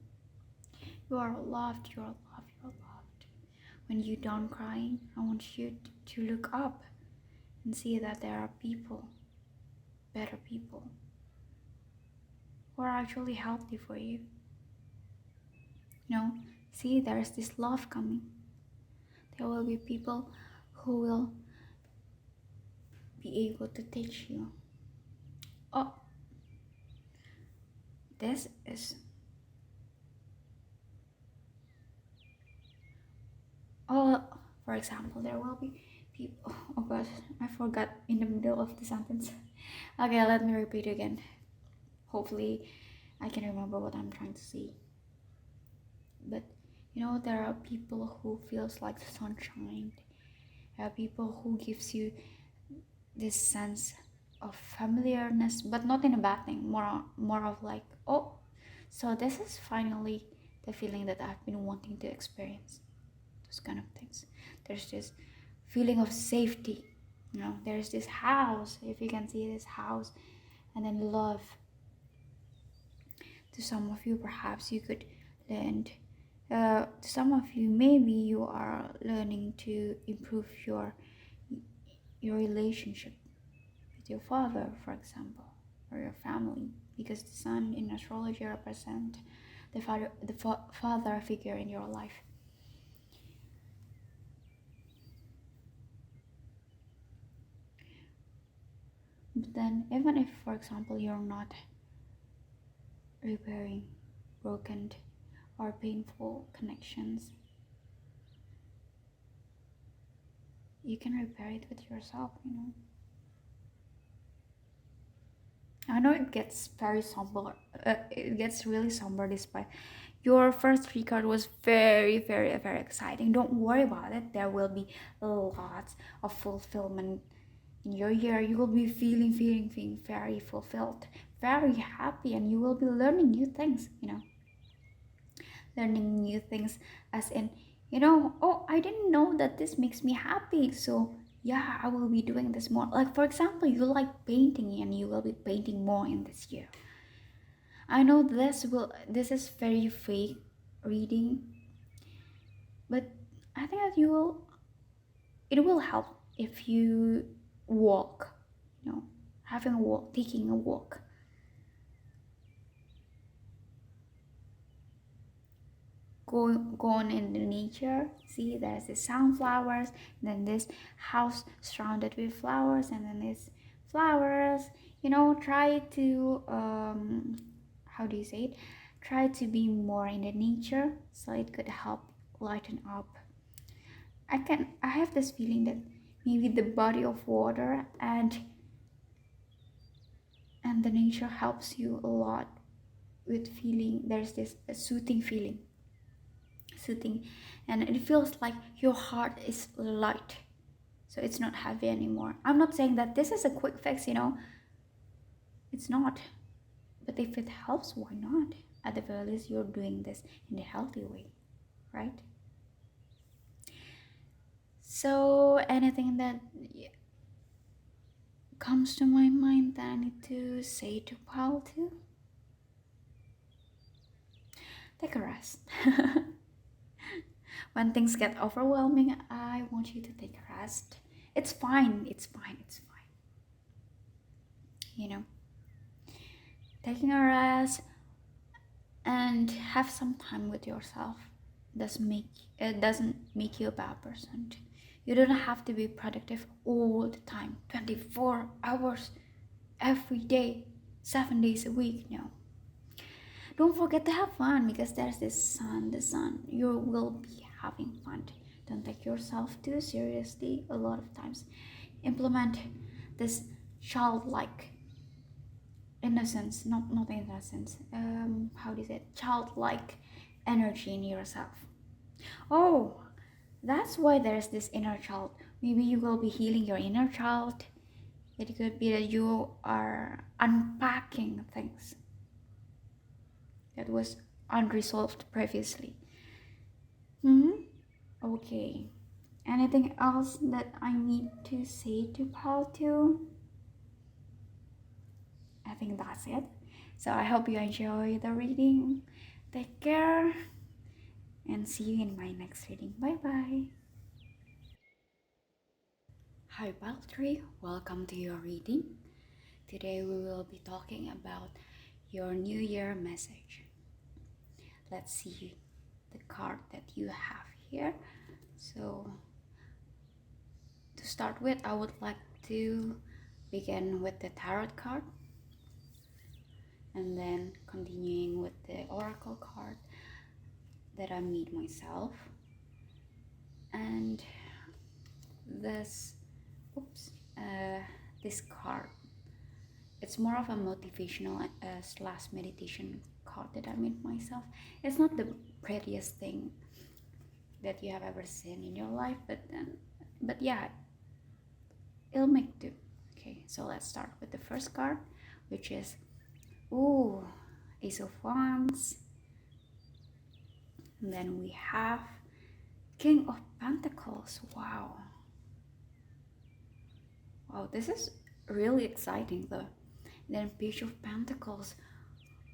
you are loved. You are loved. You are loved. When you're done crying, I want you to look up and see that there are people, better people, who are actually healthy for you. See, there's this love coming. There will be people who will be able to teach you. Oh, this is. Oh, for example, there will be people. Oh God, I forgot in the middle of the sentence. Okay, let me repeat again. Hopefully, I can remember what I'm trying to say. But there are people who feels like the sunshine. There are people who gives you this sense of familiarness, but not in a bad thing. More of like, oh, so this is finally the feeling that I've been wanting to experience. Those kind of things. There's this feeling of safety. There's this house. If you can see this house, and then love. To some of you, perhaps you could learn. To some of you, maybe you are learning to improve your relationship with your father, for example, or your family, because the sun in astrology represents the father figure in your life. But then, even if, for example, you're not repairing broken or painful connections, you can repair it with yourself. I know it gets very somber. It gets really somber despite your first 3 card was very, very, very exciting. Don't worry about it. There will be lots of fulfillment in your year. You will be feeling very fulfilled, very happy, and you will be learning new things. Learning new things as in, oh, I didn't know that this makes me happy. So yeah, I will be doing this more. Like, for example, you like painting and you will be painting more in this year. I know this is very fake reading, but I think that it will help if you walk, having a walk, taking a walk. Go on in the nature. See, there's the sunflowers, then this house surrounded with flowers, and then these flowers. Try to how do you say it? Try to be more in the nature, so it could help lighten up. I have this feeling that maybe the body of water and the nature helps you a lot with feeling. There's this soothing feeling. And it feels like your heart is light, so it's not heavy anymore. I'm not saying that this is a quick fix, it's not, but if it helps, why not? At the very least, you're doing this in a healthy way, right? So anything that comes to my mind that I need to say to Paul too? Take a rest. When things get overwhelming, I want you to take a rest. It's fine. Taking a rest and have some time with yourself doesn't make you a bad person. You don't have to be productive all the time, 24 hours every day, 7 days a week. No. Don't forget to have fun, because there's the sun. You will be having fun. Don't take yourself too seriously a lot of times. Implement this childlike innocence, not innocence, how do you say it? Childlike energy in yourself. Oh, that's why there's this inner child. Maybe you will be healing your inner child. It could be that you are unpacking things that was unresolved previously. Hmm. Okay. Anything else that I need to say to Pal too? I think that's it. So I hope you enjoy the reading. Take care and see you in my next reading. Bye bye. Hi Paltry, welcome to your reading. Today we will be talking about your New Year message. Let's see the card that you have here. So to start with, I would like to begin with the tarot card and then continuing with the oracle card that I made myself. And this oops this card, it's more of a motivational slash meditation card that I made myself. It's not the prettiest thing that you have ever seen in your life, but yeah, it'll make do. Okay, so let's start with the first card, which is ooh, Ace of Wands. And then we have King of Pentacles. Wow, this is really exciting though. And then Page of Pentacles.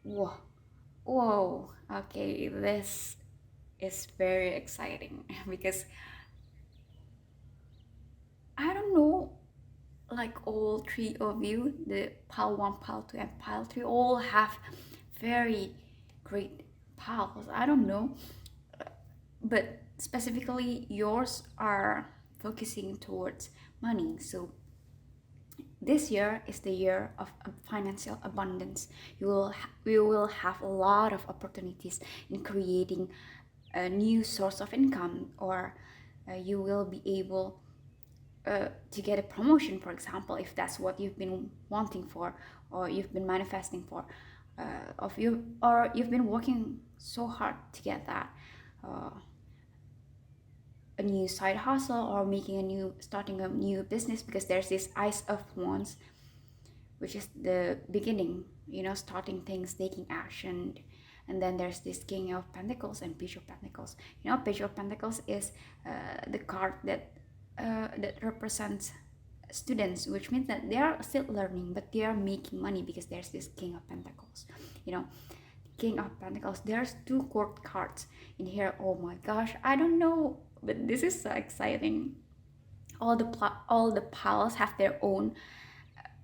Whoa, whoa. Okay, this is very exciting because I don't know, like all three of you, the pile 1, pile 2, and pile 3, all have very great piles. I don't know, but specifically yours are focusing towards money. So this year is the year of financial abundance. You will have a lot of opportunities in creating a new source of income, or you will be able to get a promotion, for example, if that's what you've been wanting for, or you've been manifesting for, or you've been working so hard to get that. Uh, a new side hustle, or starting a new business, because there's this Ice of Wands, which is the beginning, starting things, taking action. And then there's this King of Pentacles and Page of Pentacles. Page of Pentacles is the card that represents students, which means that they are still learning, but they are making money, because there's this King of Pentacles. King of Pentacles, there's 2 court cards in here. Oh my gosh, I don't know, but this is so exciting. All the piles have their own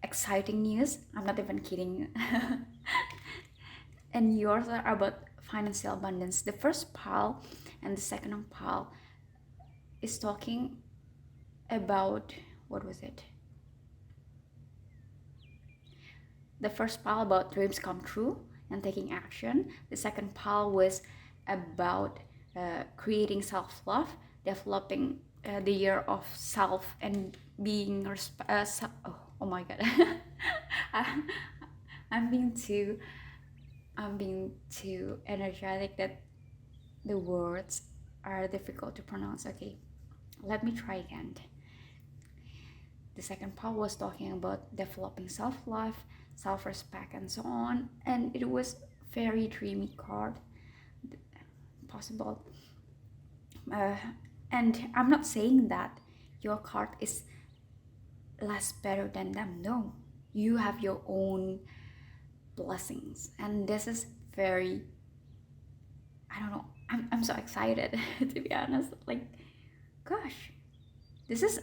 exciting news. I'm not even kidding. And yours are about financial abundance. The first pile and the second pile is talking about, what was it? The first pile about dreams come true and taking action. The second pile was about creating self-love, developing the year of self, and being oh my god. I'm being too energetic that the words are difficult to pronounce. Okay, let me try again. The second part was talking about developing self-love, self-respect, and so on, and it was very dreamy card possible. And I'm not saying that your card is less better than them. No, you have your own blessings, and this is very, I don't know, I'm so excited to be honest. Like, gosh, this is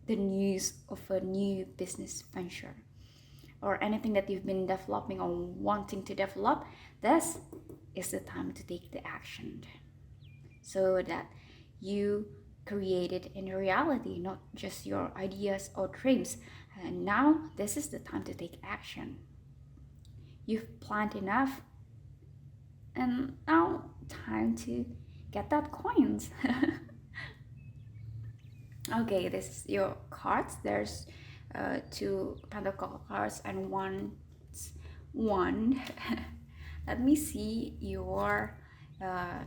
the news of a new business venture, or anything that you've been developing or wanting to develop. This is the time to take the action, so that you create it in reality, not just your ideas or dreams. And now this is the time to take action. You've planned enough, and now time to get that coins. Okay, this is your cards. There's 2 pentacle cards and one. Let me see your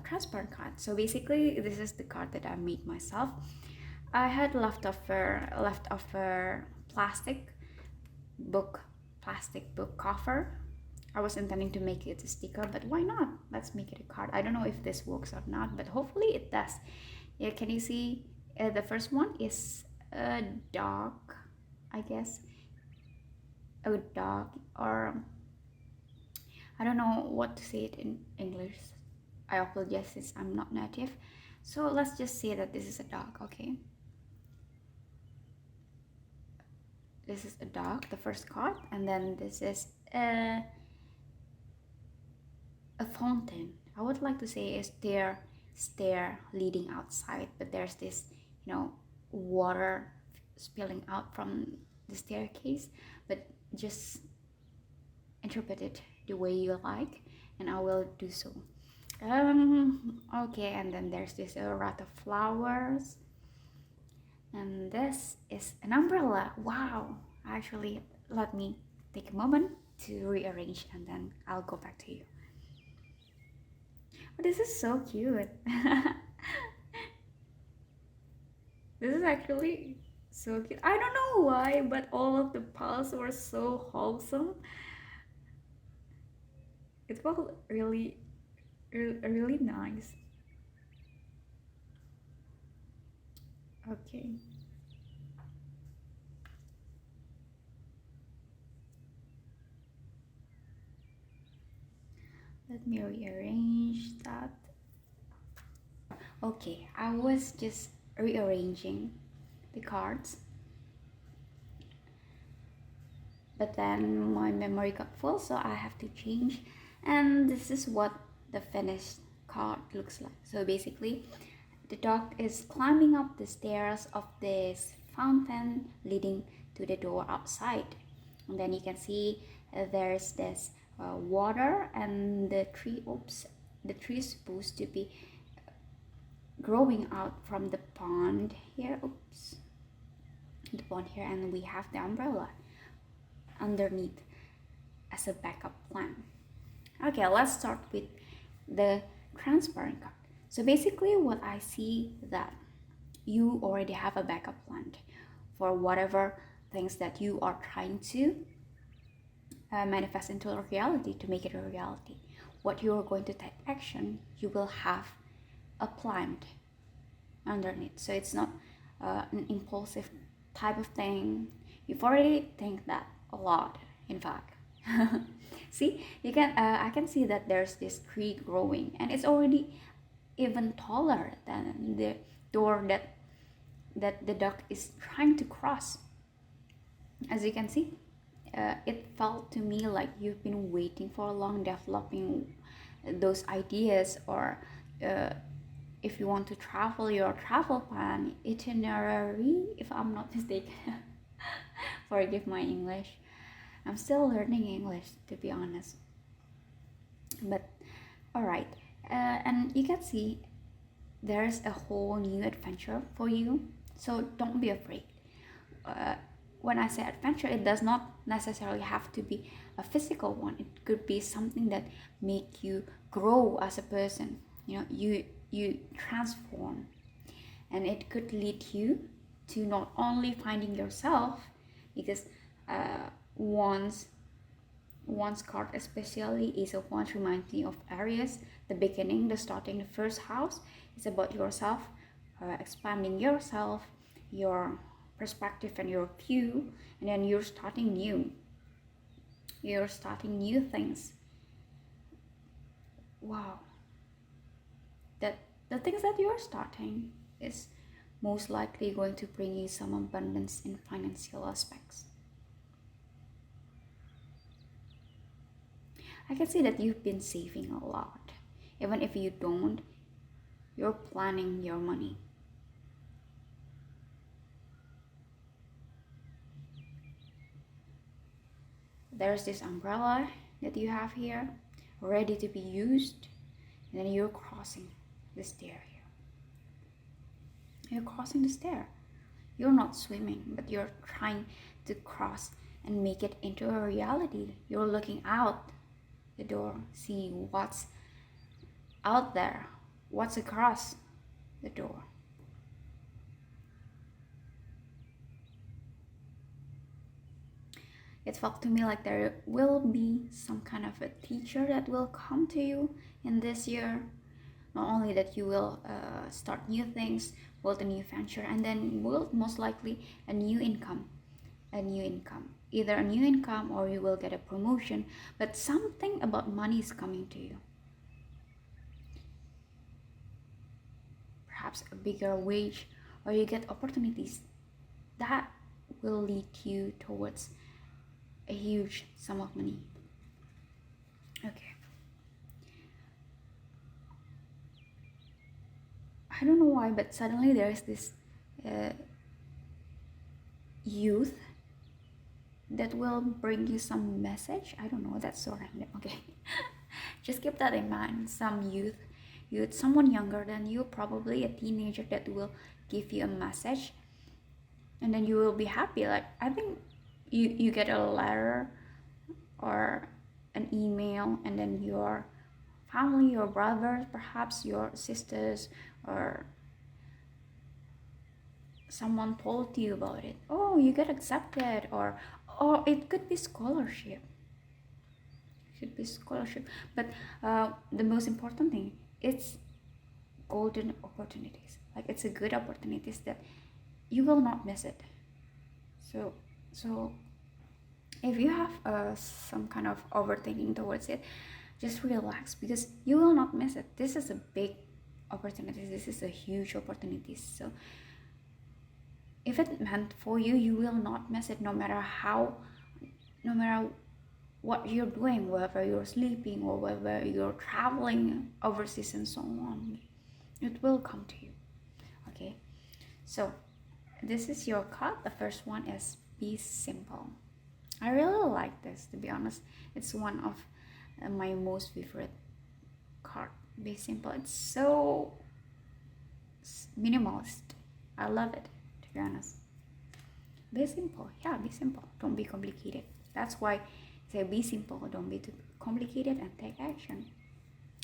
transparent card. So basically, this is the card that I made myself. I had leftover book plastic book cover. I was intending to make it a sticker, but why not? Let's make it a card. I don't know if this works or not, but hopefully it does. Yeah, can you see? The first one is a dog, I guess. A dog, or I don't know what to say it in English. I apologize since I'm not native. So let's just say that this is a dog, okay? This is a dog, the first card, and then this is a fountain. I would like to say a stair leading outside, but there's this, water spilling out from the staircase, but just interpret it the way you like, and I will do so. Okay, and then there's this wreath of flowers, and this is an umbrella. Wow, actually, let me take a moment to rearrange, and then I'll go back to you. Oh, this is so cute. This is actually so cute. I don't know why, but all of the piles were so wholesome. It felt really, really nice. Okay. Let me rearrange that. Okay, I was just rearranging the cards, but then my memory got full, so I have to change, and this is what the finished card looks like. So basically, the dog is climbing up the stairs of this fountain leading to the door outside, and then you can see there's this water, and the tree is supposed to be growing out from the pond here. The pond here, and we have the umbrella underneath as a backup plan. Okay, let's start with the transparent card. So basically what I see that you already have a backup plan for whatever things that you are trying to manifest into a reality, to make it a reality. What you are going to take action, you will have a plan underneath. So it's not an impulsive type of thing. You've already think that a lot, in fact. See, you can I can see that there's this tree growing, and it's already even taller than the door that the duck is trying to cross. As you can see, it felt to me like you've been waiting for long developing those ideas, or if you want to travel, your travel plan, itinerary, if I'm not mistaken. Forgive my English. I'm still learning English, to be honest. But alright, and you can see there's a whole new adventure for you. So don't be afraid. When I say adventure, it does not necessarily have to be a physical one. It could be something that make you grow as a person. You transform, and it could lead you to not only finding yourself, because once card especially is a once reminds me of Aries, the beginning, the starting, the first house is about yourself, expanding yourself, your perspective and your view, and then you're starting new things. Wow, that the things that you're starting is most likely going to bring you some abundance in financial aspects. I can see that you've been saving a lot. Even if you don't, you're planning your money. There's this umbrella that you have here, ready to be used, and then you're crossing the stair here. You're crossing the stair. You're not swimming, but you're trying to cross and make it into a reality. You're looking out the door, see what's out there, what's across the door. It felt to me like there will be some kind of a teacher that will come to you in this year. Not only that you will start new things, build a new venture, and then build most likely a new income. Either a new income or you will get a promotion, but something about money is coming to you. Perhaps a bigger wage, or you get opportunities that will lead you towards a huge sum of money. Okay. I don't know why, but suddenly there's this youth that will bring you some message. I don't know, that's so random. Okay. Just keep that in mind. Some youth, someone younger than you, probably a teenager, that will give you a message, and then you will be happy. Like, I think you get a letter or an email, and then your family, your brothers, perhaps your sisters, or someone told you about it. Oh, you get accepted, or it could be scholarship. But the most important thing, it's golden opportunities. Like, it's a good opportunities that you will not miss it. So if you have some kind of overthinking towards it, just relax, because you will not miss it. This is a big opportunity. This is a huge opportunity. So if it meant for you, you will not miss it, no matter what you're doing, whether you're sleeping or whether you're traveling overseas and so on. It will come to you. Okay, so this is your card. The first one is be simple. I really like this, to be honest. It's one of my most favorite card. Be simple. It's so minimalist. I love it, to be honest. Be simple. Yeah, be simple. Don't be complicated. That's why I say be simple. Don't be too complicated, and take action.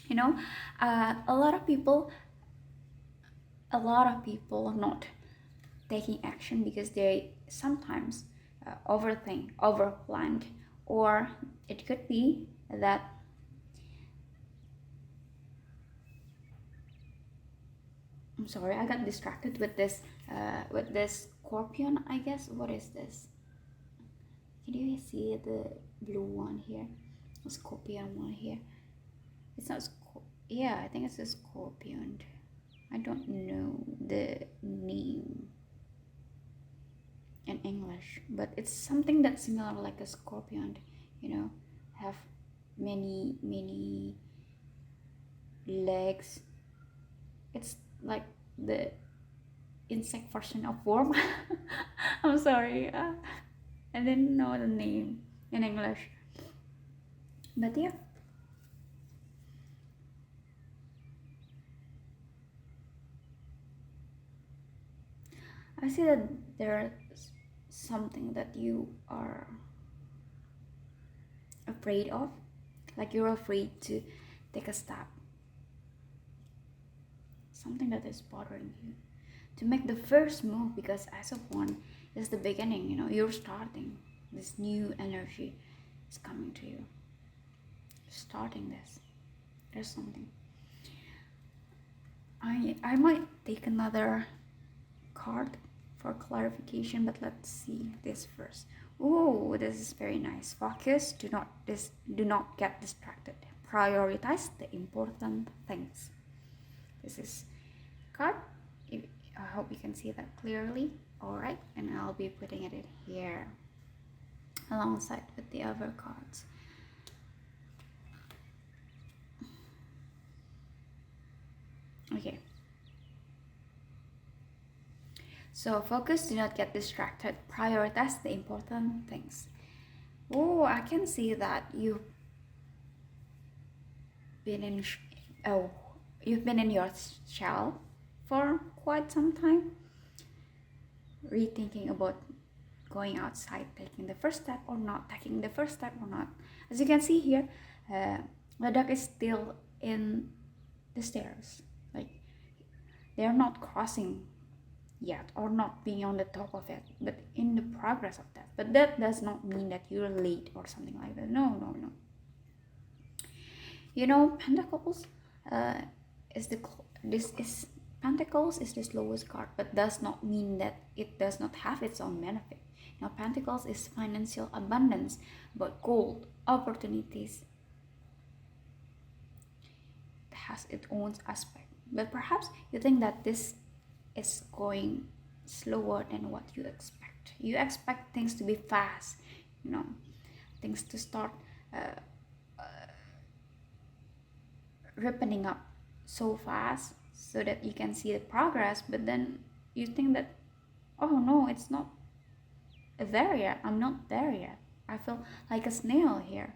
You know, a lot of people are not taking action because they sometimes overthink, overplanned, or it could be that I'm sorry, I got distracted with this scorpion, I guess. What is this? Can you see the blue one here? A scorpion one here. It's not yeah, I think it's a scorpion. I don't know the name in English, but it's something that's similar like a scorpion, you know, have many legs. It's like the insect version of worm. I'm sorry, I didn't know the name in English, but yeah. I see that there's something that you are afraid of, like you're afraid to take a step, something that is bothering you, to make the first move, because as of one is the beginning, you know, you're starting this new energy is coming to you, starting this. There's something. I might take another card for clarification, but let's see this first. Oh, this is very nice. Focus. Do not get distracted. Prioritize the important things. This is card. I hope you can see that clearly. All right, and I'll be putting it in here alongside with the other cards. Okay. So focus, do not get distracted. Prioritize the important things. Oh, I can see that you've been in your shell for quite some time, rethinking about going outside, taking the first step or not. As you can see here, the duck is still in the stairs. Like they're not crossing yet or not being on the top of it, but in the progress of that. But that does not mean that you're late or something like that. No, no, no. You know, Pentacles is the this is Pentacles is the slowest card, but does not mean that it does not have its own benefit. Now, Pentacles is financial abundance, but gold, opportunities, has its own aspect. But perhaps you think that this is going slower than what you expect. You expect things to be fast, you know, things to start ripening up so fast so that you can see the progress, but then you think that, oh no, it's not there yet. I'm not there yet. I feel like a snail here.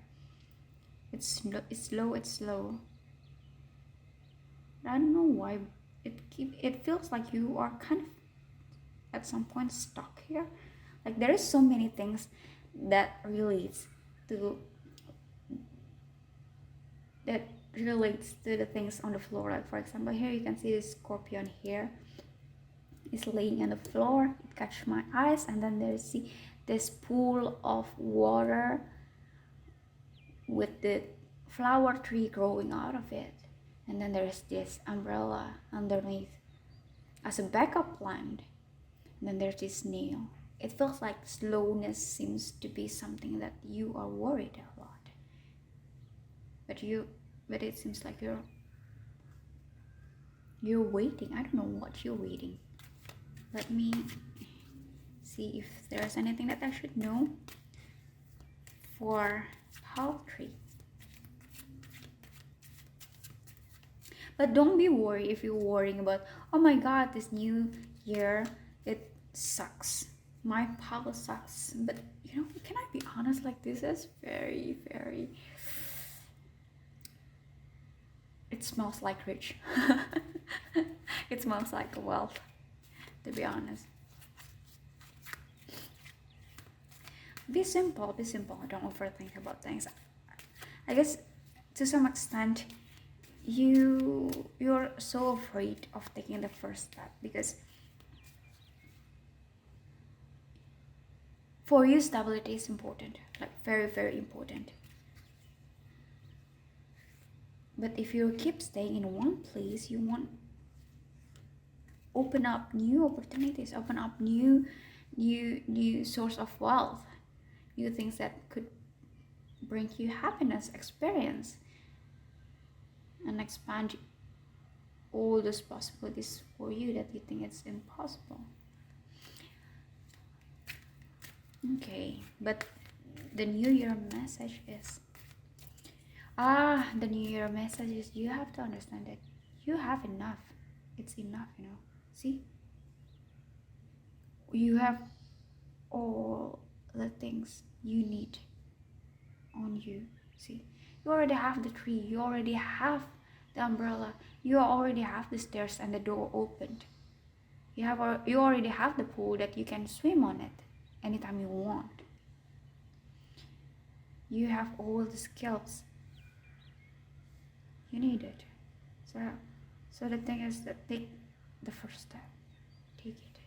It's slow. I don't know why it feels like you are kind of at some point stuck here. Like there is so many things that relates to the things on the floor. Like for example, here you can see this scorpion here is laying on the floor. It catches my eyes, and then there's this pool of water with the flower tree growing out of it, and then there's this umbrella underneath as a backup plant, and then there's this snail. It feels like slowness seems to be something that you are worried a lot, but it seems like you're waiting. I don't know what you're waiting. Let me see if there's anything that I should know for poultry. But don't be worried if you're worrying about, oh my god, this new year, it sucks. My power sucks. But you know, can I be honest? Like this is very, very... It smells like rich. It smells like wealth, to be honest. Be simple. Don't overthink about things. I guess to some extent you're so afraid of taking the first step because for you stability is important, like very, very important. But if you keep staying in one place, you won't open up new opportunities, open up new source of wealth, new things that could bring you happiness, experience, and expand all those possibilities for you that you think it's impossible. Okay, but the New Year message is the New Year message is you have to understand that you have enough. It's enough, you know. See, you have all the things you need on you. See, you already have the tree, you already have the umbrella, you already have the stairs and the door opened. You already have the pool that you can swim on it anytime you want. You have all the skills you need it. So the thing is that take the first step. Take it.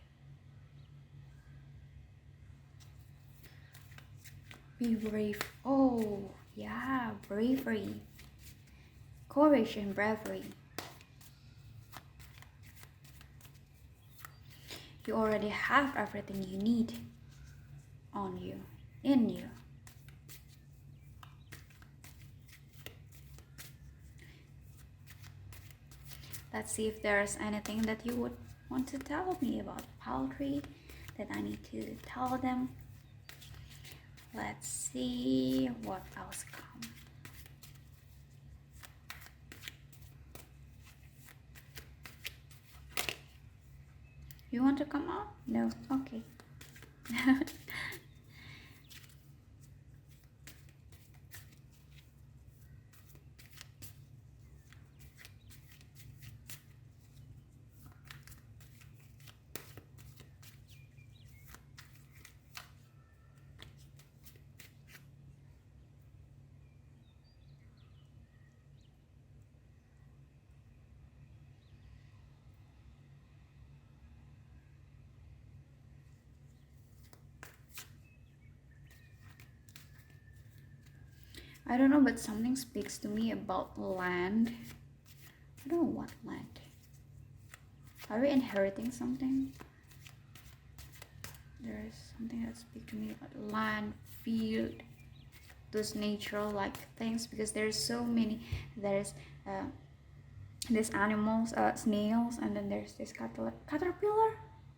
Be brave. Oh yeah, bravery, courage and bravery. You already have everything you need on you, in you. Let's see if there's anything that you would want to tell me about poultry that I need to tell them. Let's see what else comes. You want to come out? No? Okay. I don't know, but something speaks to me about land. I don't know what land. Are we inheriting something? There's something that speaks to me about land, field, those natural like things, because there's so many. There's these animals, snails, and then there's this caterpillar.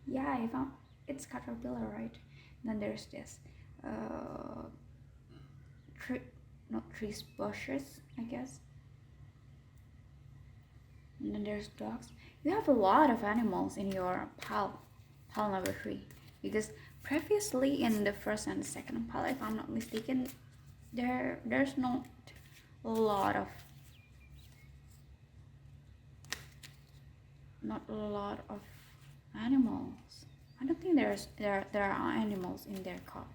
Yeah, I found it's caterpillar, right? And then there's this tree, not trees, bushes, I guess. And then there's dogs. You have a lot of animals in your pile number 3, because previously in the first and the second pile, if I'm not mistaken, there's not a lot of animals. I don't think there are animals in their card.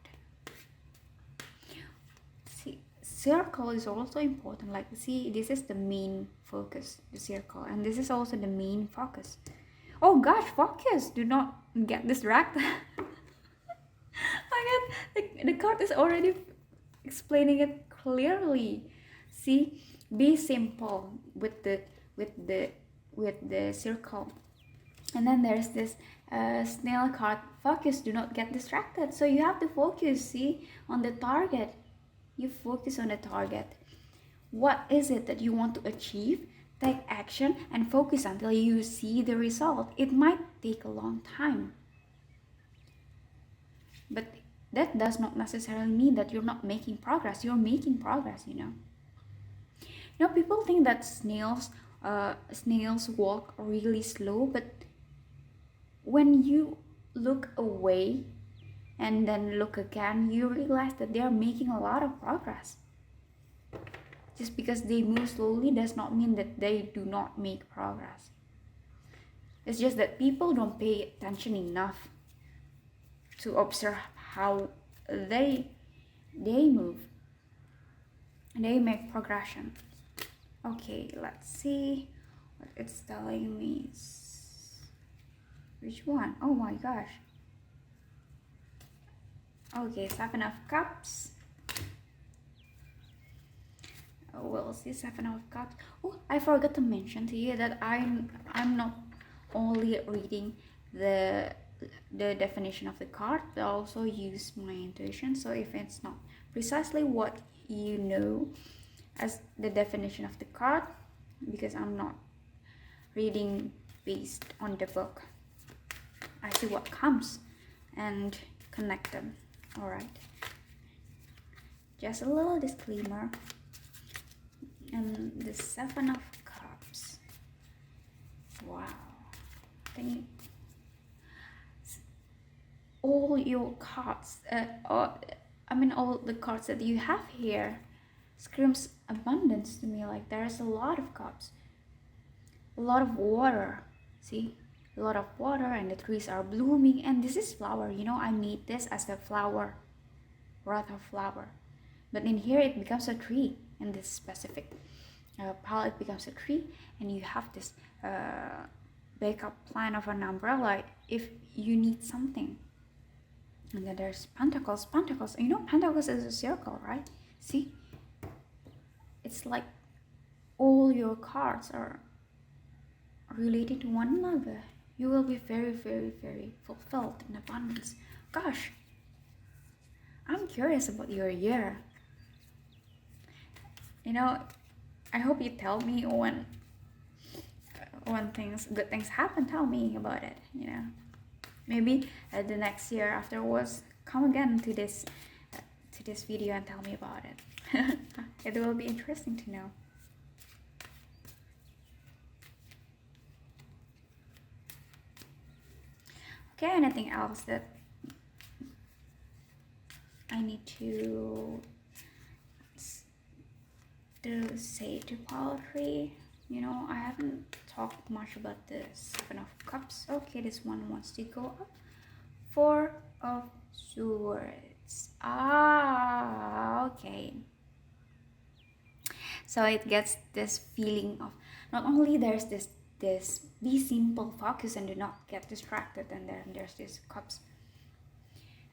See, circle is also important. Like, see, this is the main focus, the circle, and this is also the main focus. Oh gosh, focus! Do not get distracted. I get the card is already explaining it clearly. See, be simple with the circle. And then there's this snail card. Focus, do not get distracted. So you have to focus, see, on the target. You focus on the target. What is it that you want to achieve? Take action and focus until you see the result. It might take a long time, but that does not necessarily mean that you're not making progress. You're making progress, you know. You know, people think that snails walk really slow, but when you look away and then look again, you realize that they are making a lot of progress. Just because they move slowly does not mean that they do not make progress. It's just that people don't pay attention enough to observe how they move. They make progression. Okay, let's see what it's telling me. Which one? Oh my gosh. Okay, 7 of Cups. We'll see 7 of Cups. Oh, I forgot to mention to you that I'm not only reading the definition of the card, but also use my intuition. So if it's not precisely what you know as the definition of the card, because I'm not reading based on the book, I see what comes and connect them. All right, just a little disclaimer. And the 7 of Cups. Wow. All your cards, all the cards that you have here screams abundance to me. Like, there's a lot of cups, a lot of water. See, a lot of water, and the trees are blooming, and this is flower. You know, I made this as a flower, wreath of flower, but in here it becomes a tree. In this specific pile, it becomes a tree, and you have this backup plan of an umbrella if you need something. And then there's pentacles. You know, pentacles is a circle, right? See, it's like all your cards are related to one another. You will be very, very, very fulfilled in abundance. Gosh, I'm curious about your year. You know, I hope you tell me when good things happen. Tell me about it. You know, maybe the next year afterwards, come again to this video and tell me about it. It will be interesting to know. Okay, anything else that I need to say to poetry? You know, I haven't talked much about the 7 of Cups. Okay, this one wants to go up. 4 of Swords. Okay. So it gets this feeling of not only there's this be simple, focus, and do not get distracted, and then there's this Cups.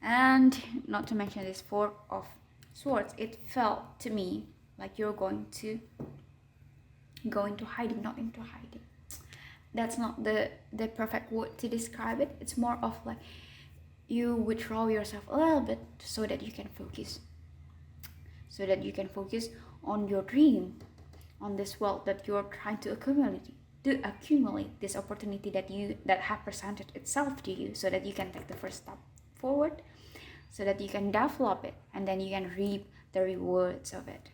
And not to mention this 4 of Swords, it felt to me like you're going to go into hiding, not into hiding. That's not the perfect word to describe it. It's more of like you withdraw yourself a little bit so that you can focus, on your dream, on this wealth that you're trying to accumulate this opportunity that have presented itself to you, so that you can take the first step forward, so that you can develop it, and then you can reap the rewards of it.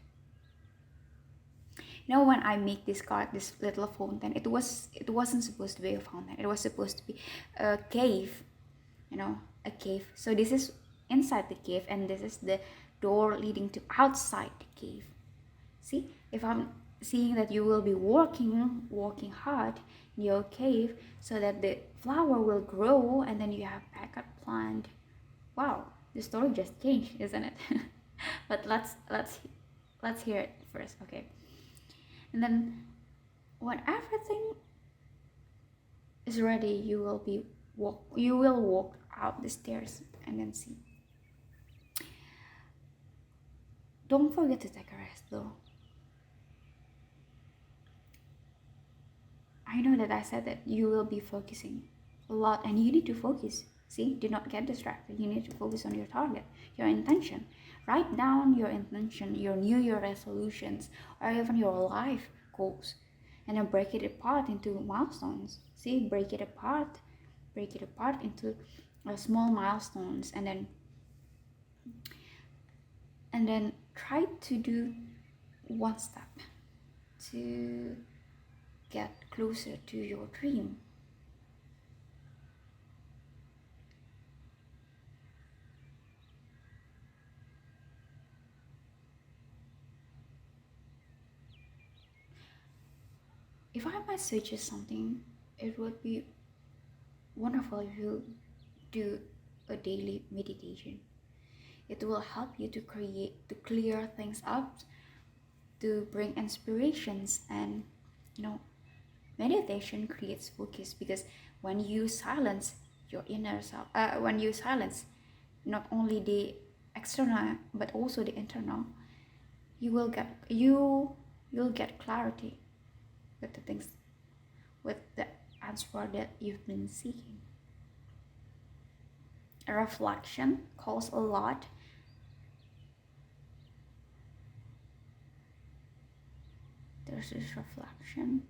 You know, when I make this card, this little fountain, it wasn't supposed to be a fountain. It was supposed to be a cave, a cave. So this is inside the cave, and this is the door leading to outside the cave. See, if I'm seeing that you will be working hard in your cave so that the flower will grow, and then you have backup plant. Wow, the story just changed, isn't it? But let's hear it first, okay? And then when everything is ready, you will walk out the stairs and then see. Don't forget to take a rest though. I know that I said that you will be focusing a lot, and you need to focus. See, do not get distracted. You need to focus on your target, your intention. Write down your intention, your New Year resolutions, or even your life goals, and then break it apart into milestones. See, break it apart into small milestones, and then try to do one step to get closer to your dream. If I might suggest something, it would be wonderful if you do a daily meditation. It will help you to clear things up, to bring inspirations, and meditation creates focus, because when you silence your inner self, when you silence not only the external but also the internal, you'll get clarity with the things, with the answer that you've been seeking. A reflection calls a lot. There's this reflection,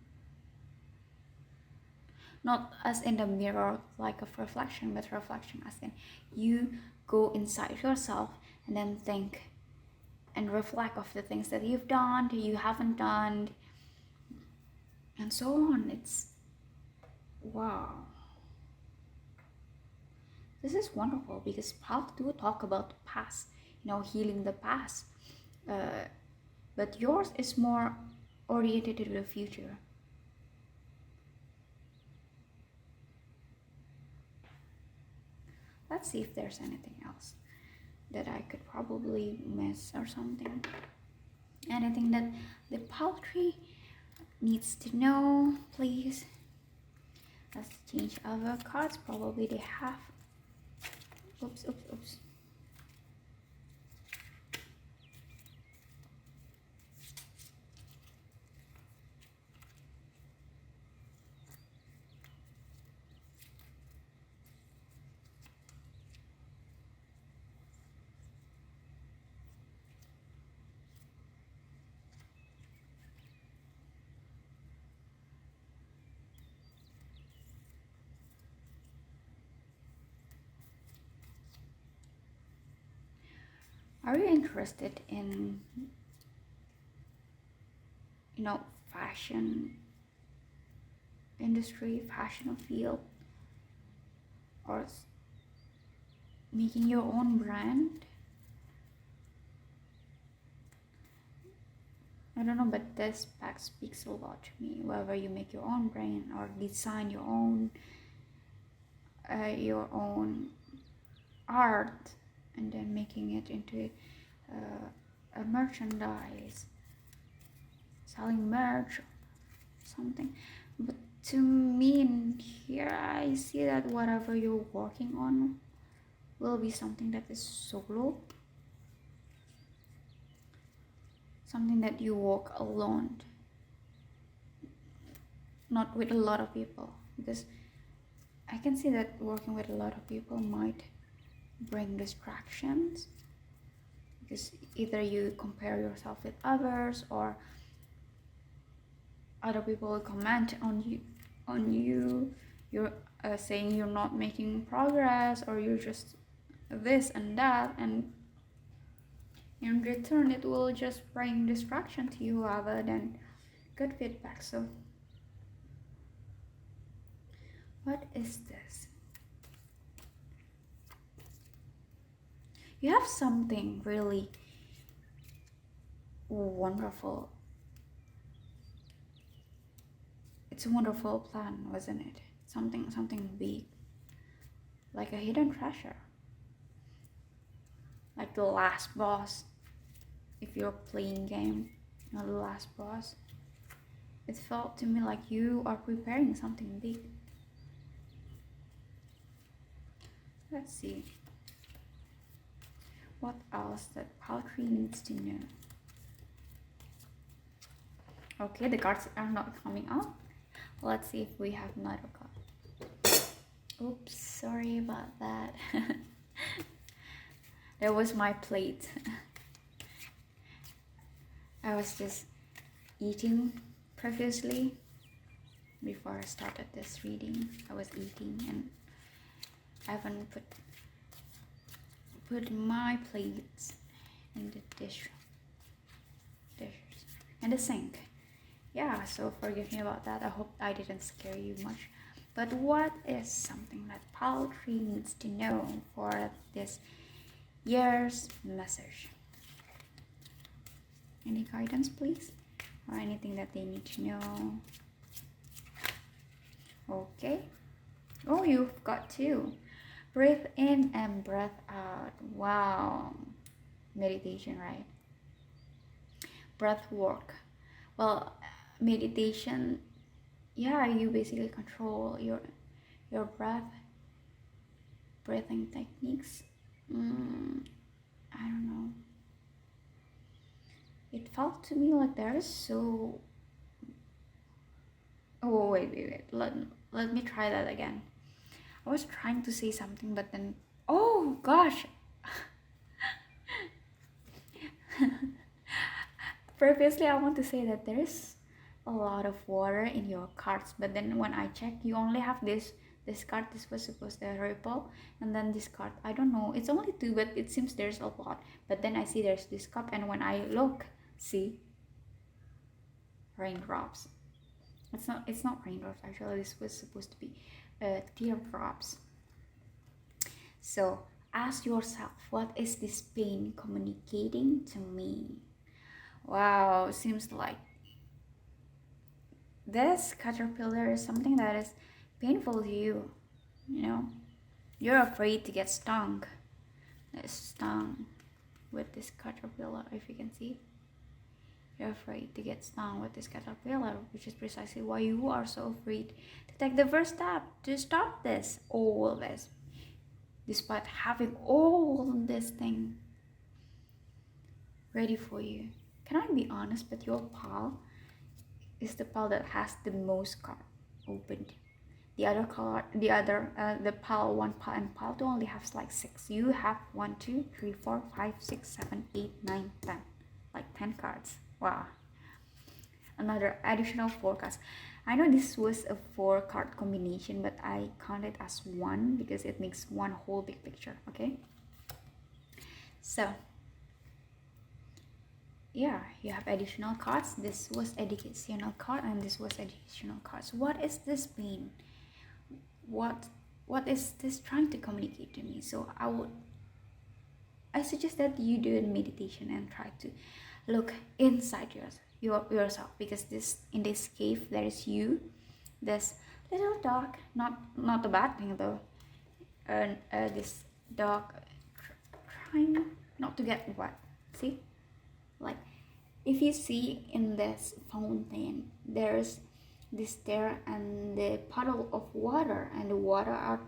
not as in the mirror like a reflection, but reflection as in you go inside yourself and then think and reflect of the things that you've done, that you haven't done, and so on. It's wow. This is wonderful, because Path do talk about the past, healing the past, but yours is more oriented to the future. Let's see if there's anything else that I could probably miss or something. Anything that the poultry needs to know, please. Let's change our cards. Probably they have. Oops. Are you interested in, fashion industry, fashion field, or making your own brand? I don't know, but this pack speaks a lot to me. Whether you make your own brand or design your own art, and then making it into a merchandise, selling merch, something. But to me, in here, I see that whatever you're working on will be something that is solo something that you walk alone, not with a lot of people, because I can see that working with a lot of people might bring distractions, because either you compare yourself with others, or other people will comment on you, you're saying you're not making progress, or you're just this and that, and in return it will just bring distraction to you rather than good feedback. So what is this? You have something really wonderful. It's a wonderful plan, wasn't it? Something big, like a hidden treasure, like the last boss. If you're playing game, you know, the last boss, it felt to me like you are preparing something big. Let's see what else that Paltry needs to know. Okay, the cards are not coming out. Let's see if we have another card. Oops, sorry about that. That was my plate. I was just eating previously. Before I started this reading, I was eating and I haven't put my plates in the dishes and the sink. Yeah, so forgive me about that. I hope I didn't scare you much. But what is something that Paltry needs to know for this year's message? Any guidance, please? Or anything that they need to know? Okay. Oh, you've got two. Breathe in and breath out. Wow. Meditation, right? Breath work. Well, meditation, yeah, you basically control your breathing techniques. I don't know. It felt to me like there is so... Oh, wait. Let me try that again. I was trying to say something, but then... Oh, gosh! Previously, I want to say that there is a lot of water in your cards, but then when I check, you only have this card. This was supposed to ripple, and then this card, I don't know, it's only two, but it seems there's a lot. But then I see there's this cup, and when I look, see, raindrops. It's not raindrops, actually. This was supposed to be teardrops. So ask yourself, what is this pain communicating to me? Wow, seems like this caterpillar is something that is painful to you. You know, you're afraid to get stung. Stung with this caterpillar, if you can see. You're afraid to get stung with this caterpillar, which is precisely why you are so afraid to take the first step to stop this, all this, despite having all this thing ready for you. Can I be honest, but your pile is the pile that has the most card opened. The other card, the pile 1, pile, and pile 2 only has like 6. You have 1, 2, 3, 4, 5, 6, 7, 8, 9, 10. Like 10 cards. Wow. Another additional 4 cards. I know this was a 4 card combination, but I count it as 1 because it makes one whole big picture, okay? So, yeah, you have additional cards. This was additional card and this was additional cards. What is this pain? What is this trying to communicate to me? So I suggest that you do a meditation and try to look inside yourself, because in this cave there is you, this little dog, not a bad thing though, this dog trying not to get wet. See, like if you see in this fountain, there's this there and the puddle of water, and the water are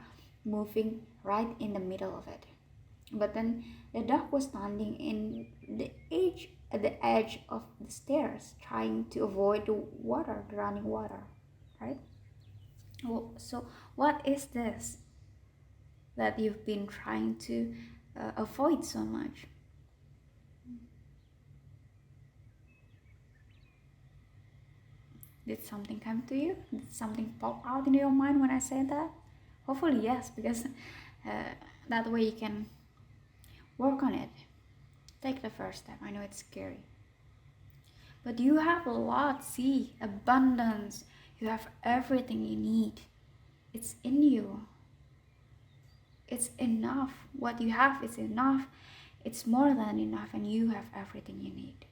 moving right in the middle of it. But then the dog was standing in the edge at the edge of the stairs, trying to avoid the water, the running water, right? Well, so what is this that you've been trying to avoid so much? Did something come to you? Did something pop out in your mind when I said that? Hopefully yes, because that way you can work on it. Take the first step. I know it's scary, but you have a lot. See, abundance. You have everything you need. It's in you. It's enough. What you have is enough. It's more than enough, and you have everything you need.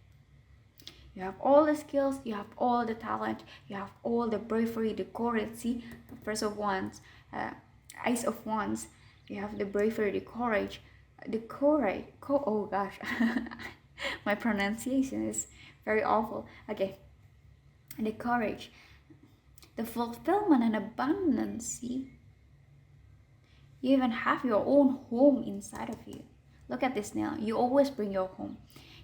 You have all the skills, you have all the talent, you have all the bravery, the courage. See, First of Wands, Ace of Wands. You have the bravery, the courage. Oh gosh, my pronunciation is very awful. Okay, the courage, the fulfillment and abundance. See, you even have your own home inside of you. Look at this now. You always bring your home.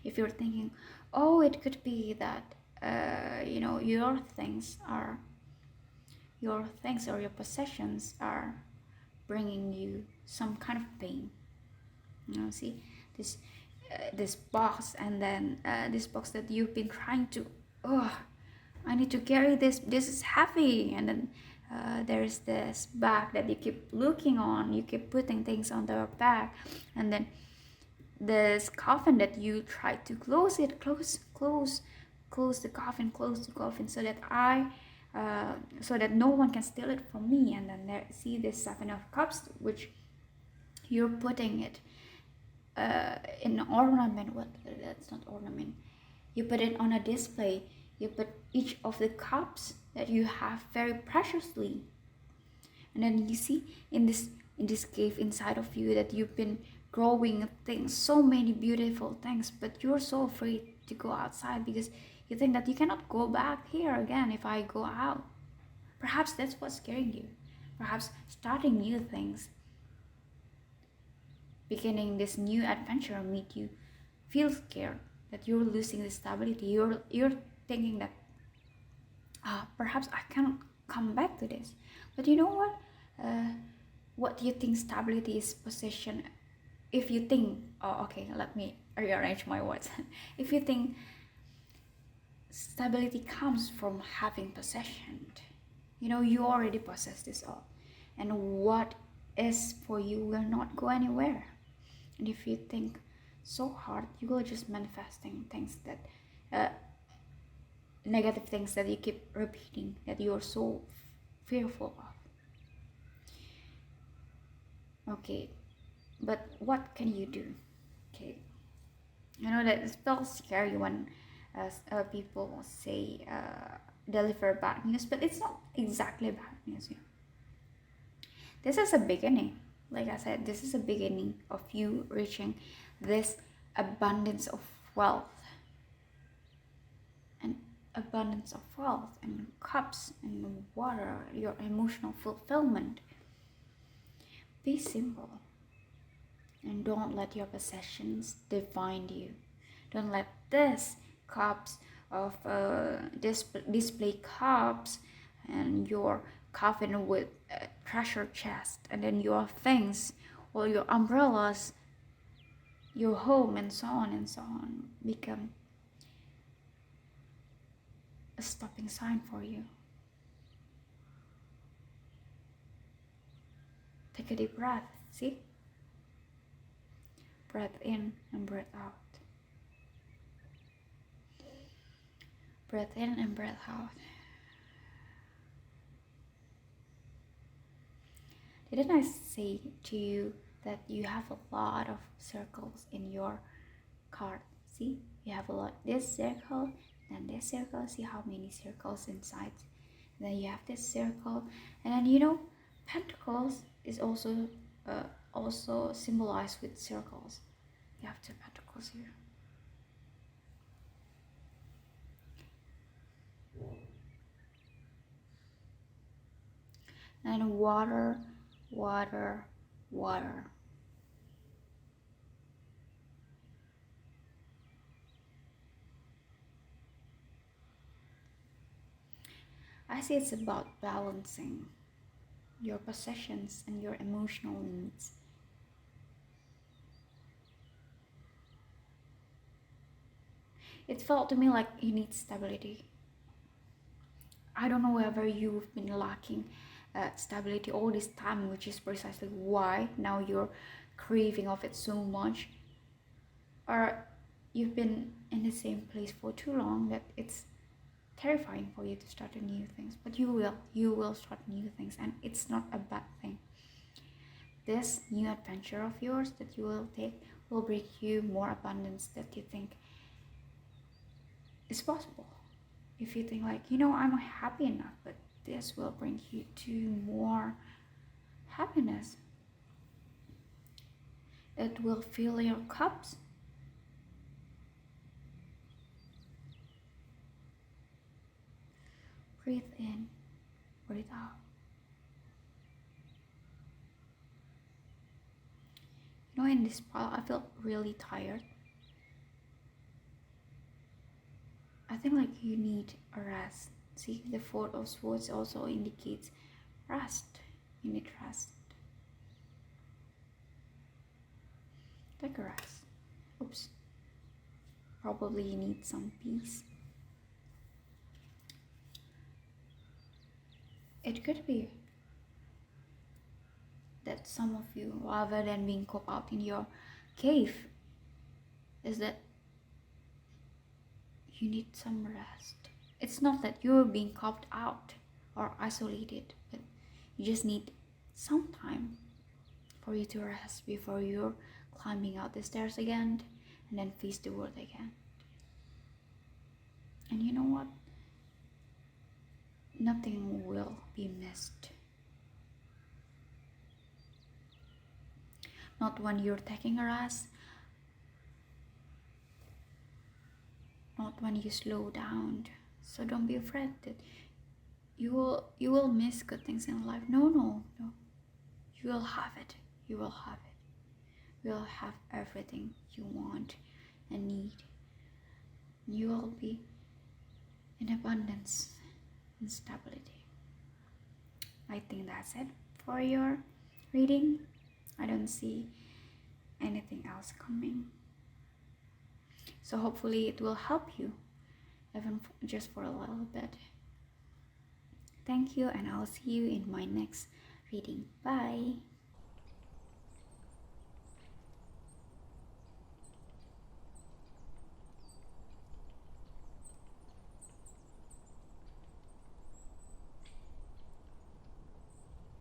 If you're thinking, oh, it could be that your things or your possessions are bringing you some kind of pain. See this box, and then this box that you've been trying to. Oh, I need to carry this. This is heavy, and then there's this bag that you keep looking on. You keep putting things on the bag, and then this coffin that you try to close the coffin so that so that no one can steal it from me. And then there, see this 7 of Cups, which you're putting it in ornament. What? That's not ornament. You put it on a display. You put each of the cups that you have very preciously, and then you see in this cave inside of you that you've been growing things, so many beautiful things, but you're so afraid to go outside because you think that you cannot go back here again if I go out. Perhaps that's what's scaring you. Perhaps starting new things, beginning this new adventure made you feel scared that you're losing the stability. You're thinking that perhaps I cannot come back to this. But you know what do you think stability is? Possession. If you think, oh, okay, let me rearrange my words. If you think stability comes from having possession, you already possess this all, and what is for you will not go anywhere. And if you think so hard, you will just manifesting things that negative things that you keep repeating, that you're so fearful of. Okay, but what can you do? Okay, I know that it feels scary when people say deliver bad news, but it's not exactly bad news. This is a beginning. Like I said, this is a beginning of you reaching this abundance of wealth and cups and water, your emotional fulfillment. Be simple. And don't let your possessions define you. Don't let this cups of display cups and your coffin with a treasure chest, and then your things, or your umbrellas, your home, and so on, become a stopping sign for you. Take a deep breath. See? Breath in and breath out. Breath in and breath out. Didn't I say to you that you have a lot of circles in your card? See? You have a lot. This circle, then this circle. See how many circles inside? And then you have this circle. And then Pentacles is also symbolized with circles. You have 2 pentacles here. And water. I see it's about balancing your possessions and your emotional needs. It felt to me like you need stability. I don't know whether you've been lacking stability all this time, which is precisely why now you're craving of it so much, or you've been in the same place for too long that it's terrifying for you to start new things. But you will start new things, and it's not a bad thing. This new adventure of yours that you will take will bring you more abundance that you think is possible. If you think like, I'm happy enough, but this will bring you to more happiness. It will fill your cups. Breathe in, breathe out. In this part, I felt really tired. I think like you need a rest. See, the Four of Swords also indicates rest. You need rest. Take a rest. Oops. Probably you need some peace. It could be that some of you, rather than being caught out in your cave, is that you need some rest. It's not that you're being carved out or isolated, but you just need some time for you to rest before you're climbing out the stairs again and then face the world again. And you know what? Nothing will be missed. Not when you're taking a rest, not when you slow down. So don't be afraid that you will miss good things in life. No. You will have it. You will have it. You will have everything you want and need. You will be in abundance and stability. I think that's it for your reading. I don't see anything else coming. So hopefully it will help you, even just for a little bit. Thank you, and I'll see you in my next reading. Bye.